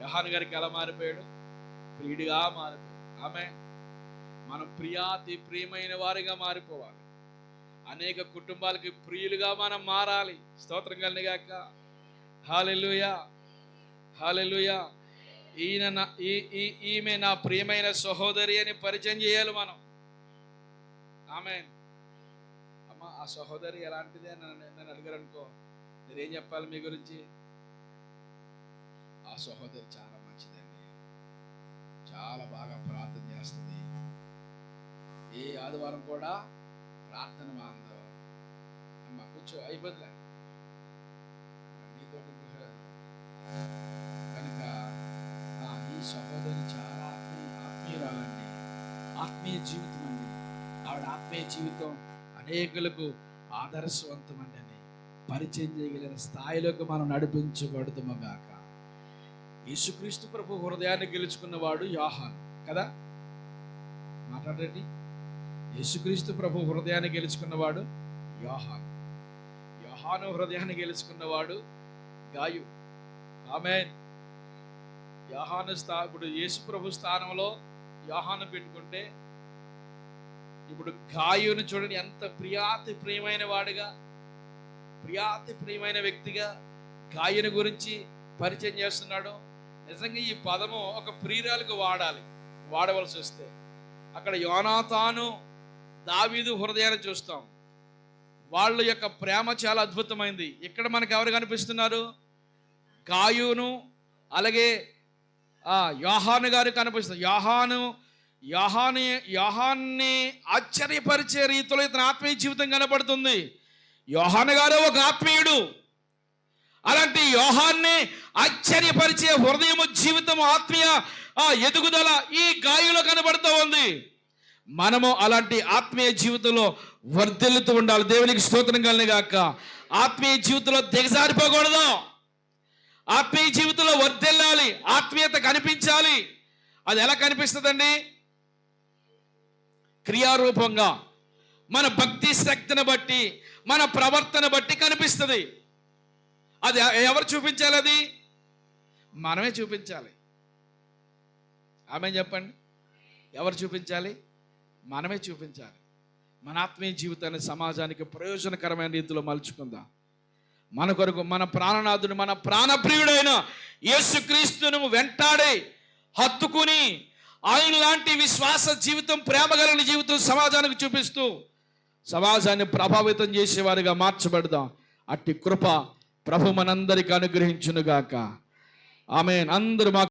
యోహాను గారికి ఎలా మారిపోయాడు? ప్రియుడిగా మారిపోయాడు. ఆమె మనం ప్రియాతి ప్రియమైన వారిగా మారిపోవాలి. అనేక కుటుంబాలకి ప్రియులుగా మనం మారాలి. స్తోత్రం కలిగాక. హల్లెలూయా, హల్లెలూయా. ఈమె నా ప్రియమైన సహోదరి అని పరిచయం చేయాలి మనం. ఆమేన్. అమ్మ, ఆ సహోదరి ఎలాంటిది అని నన్ను అడిగారు అనుకో, నేనేం చెప్పాలి మీ గురించి? ఆ సహోదరి చాలా మంచిదండి, చాలా బాగా ప్రార్థన చేస్తుంది, ఏ ఆదివారం కూడా ప్రార్థన మాందో. అమ్మ కూర్చో, అయిపోతుందిలే. కనుక ఈ సహోదరి చాలా ఆత్మీయురాలండి, ఆత్మీయ జీవితం అండి. ఆవిడ ఆత్మీయ జీవితం అనేకులకు ఆదర్శవంతం అండి అని పరిచయం చేయగలిగిన స్థాయిలోకి మనం నడిపించబడుతాము గాక. యేసుక్రీస్తు ప్రభు హృదయాన్ని గెలుచుకున్నవాడు యోహాను కదా. మాట్లాడండి. యేసుక్రీస్తు ప్రభు హృదయాన్ని గెలుచుకున్నవాడు యోహాను. యోహాను హృదయాన్ని గెలుచుకున్నవాడు గాయు. ఆమేన్. యోహాను ఇప్పుడు యేసు ప్రభు స్థానంలో యోహాను పెట్టుకుంటే, ఇప్పుడు గాయుని చూడండి ఎంత ప్రియాతి ప్రియమైన వాడుగా, ప్రియాతి ప్రియమైన వ్యక్తిగా గాయుని గురించి పరిచయం చేస్తున్నాడు. నిజంగా ఈ పదము ఒక ప్రియురాలకు వాడవలసి వస్తే, అక్కడ యోనాతాను దావీదు హృదయాన్ని చూస్తాం. వాళ్ళ యొక్క ప్రేమ చాలా అద్భుతమైంది. ఇక్కడ మనకు ఎవరు కనిపిస్తున్నారు? గాయును, అలాగే యోహాను గారు కనిపిస్తారు. యోహాన్ని ఆశ్చర్యపరిచే రీతిలో ఇతని ఆత్మీయ జీవితం కనబడుతుంది. యోహాను గారు ఒక ఆత్మీయుడు. అలాంటి యోహాన్ని ఆశ్చర్యపరిచే హృదయము, జీవితం, ఆత్మీయ ఎదుగుదల ఈ గాయులో కనబడుతూ ఉంది. మనము అలాంటి ఆత్మీయ జీవితంలో వర్ధిల్లుతూ ఉండాలి. దేవునికి స్తోత్రం కలుగును గాక. ఆత్మీయ జీవితంలో దిగజారిపోకూడదు. ఆత్మీయ జీవితంలో వర్ధిల్లాలి, ఆత్మీయత కనిపించాలి. అది ఎలా కనిపిస్తుందండి? క్రియారూపంగా, మన భక్తి శక్తిని బట్టి, మన ప్రవర్తన బట్టి కనిపిస్తుంది. అది ఎవరు చూపించాలి? అది మనమే చూపించాలి. ఆమె చెప్పండి. ఎవరు చూపించాలి? మనమే చూపించాలి. మన ఆత్మీయ జీవితాన్ని సమాజానికి ప్రయోజనకరమైన రీతిలో మలుచుకుందాం. మన కొరకు, మన ప్రాణనాథుని, మన ప్రాణప్రియుడైన యేసుక్రీస్తును వెంటాడి హత్తుకుని ఆయన లాంటి విశ్వాస జీవితం, ప్రేమ కలిగిన జీవితం సమాజానికి చూపిస్తూ సమాజాన్ని ప్రభావితం చేసేవారిగా మార్చబడదాం. అట్టి కృప ప్రభు మనందరికీ అనుగ్రహించునుగాక. ఆమేన్. అందరూ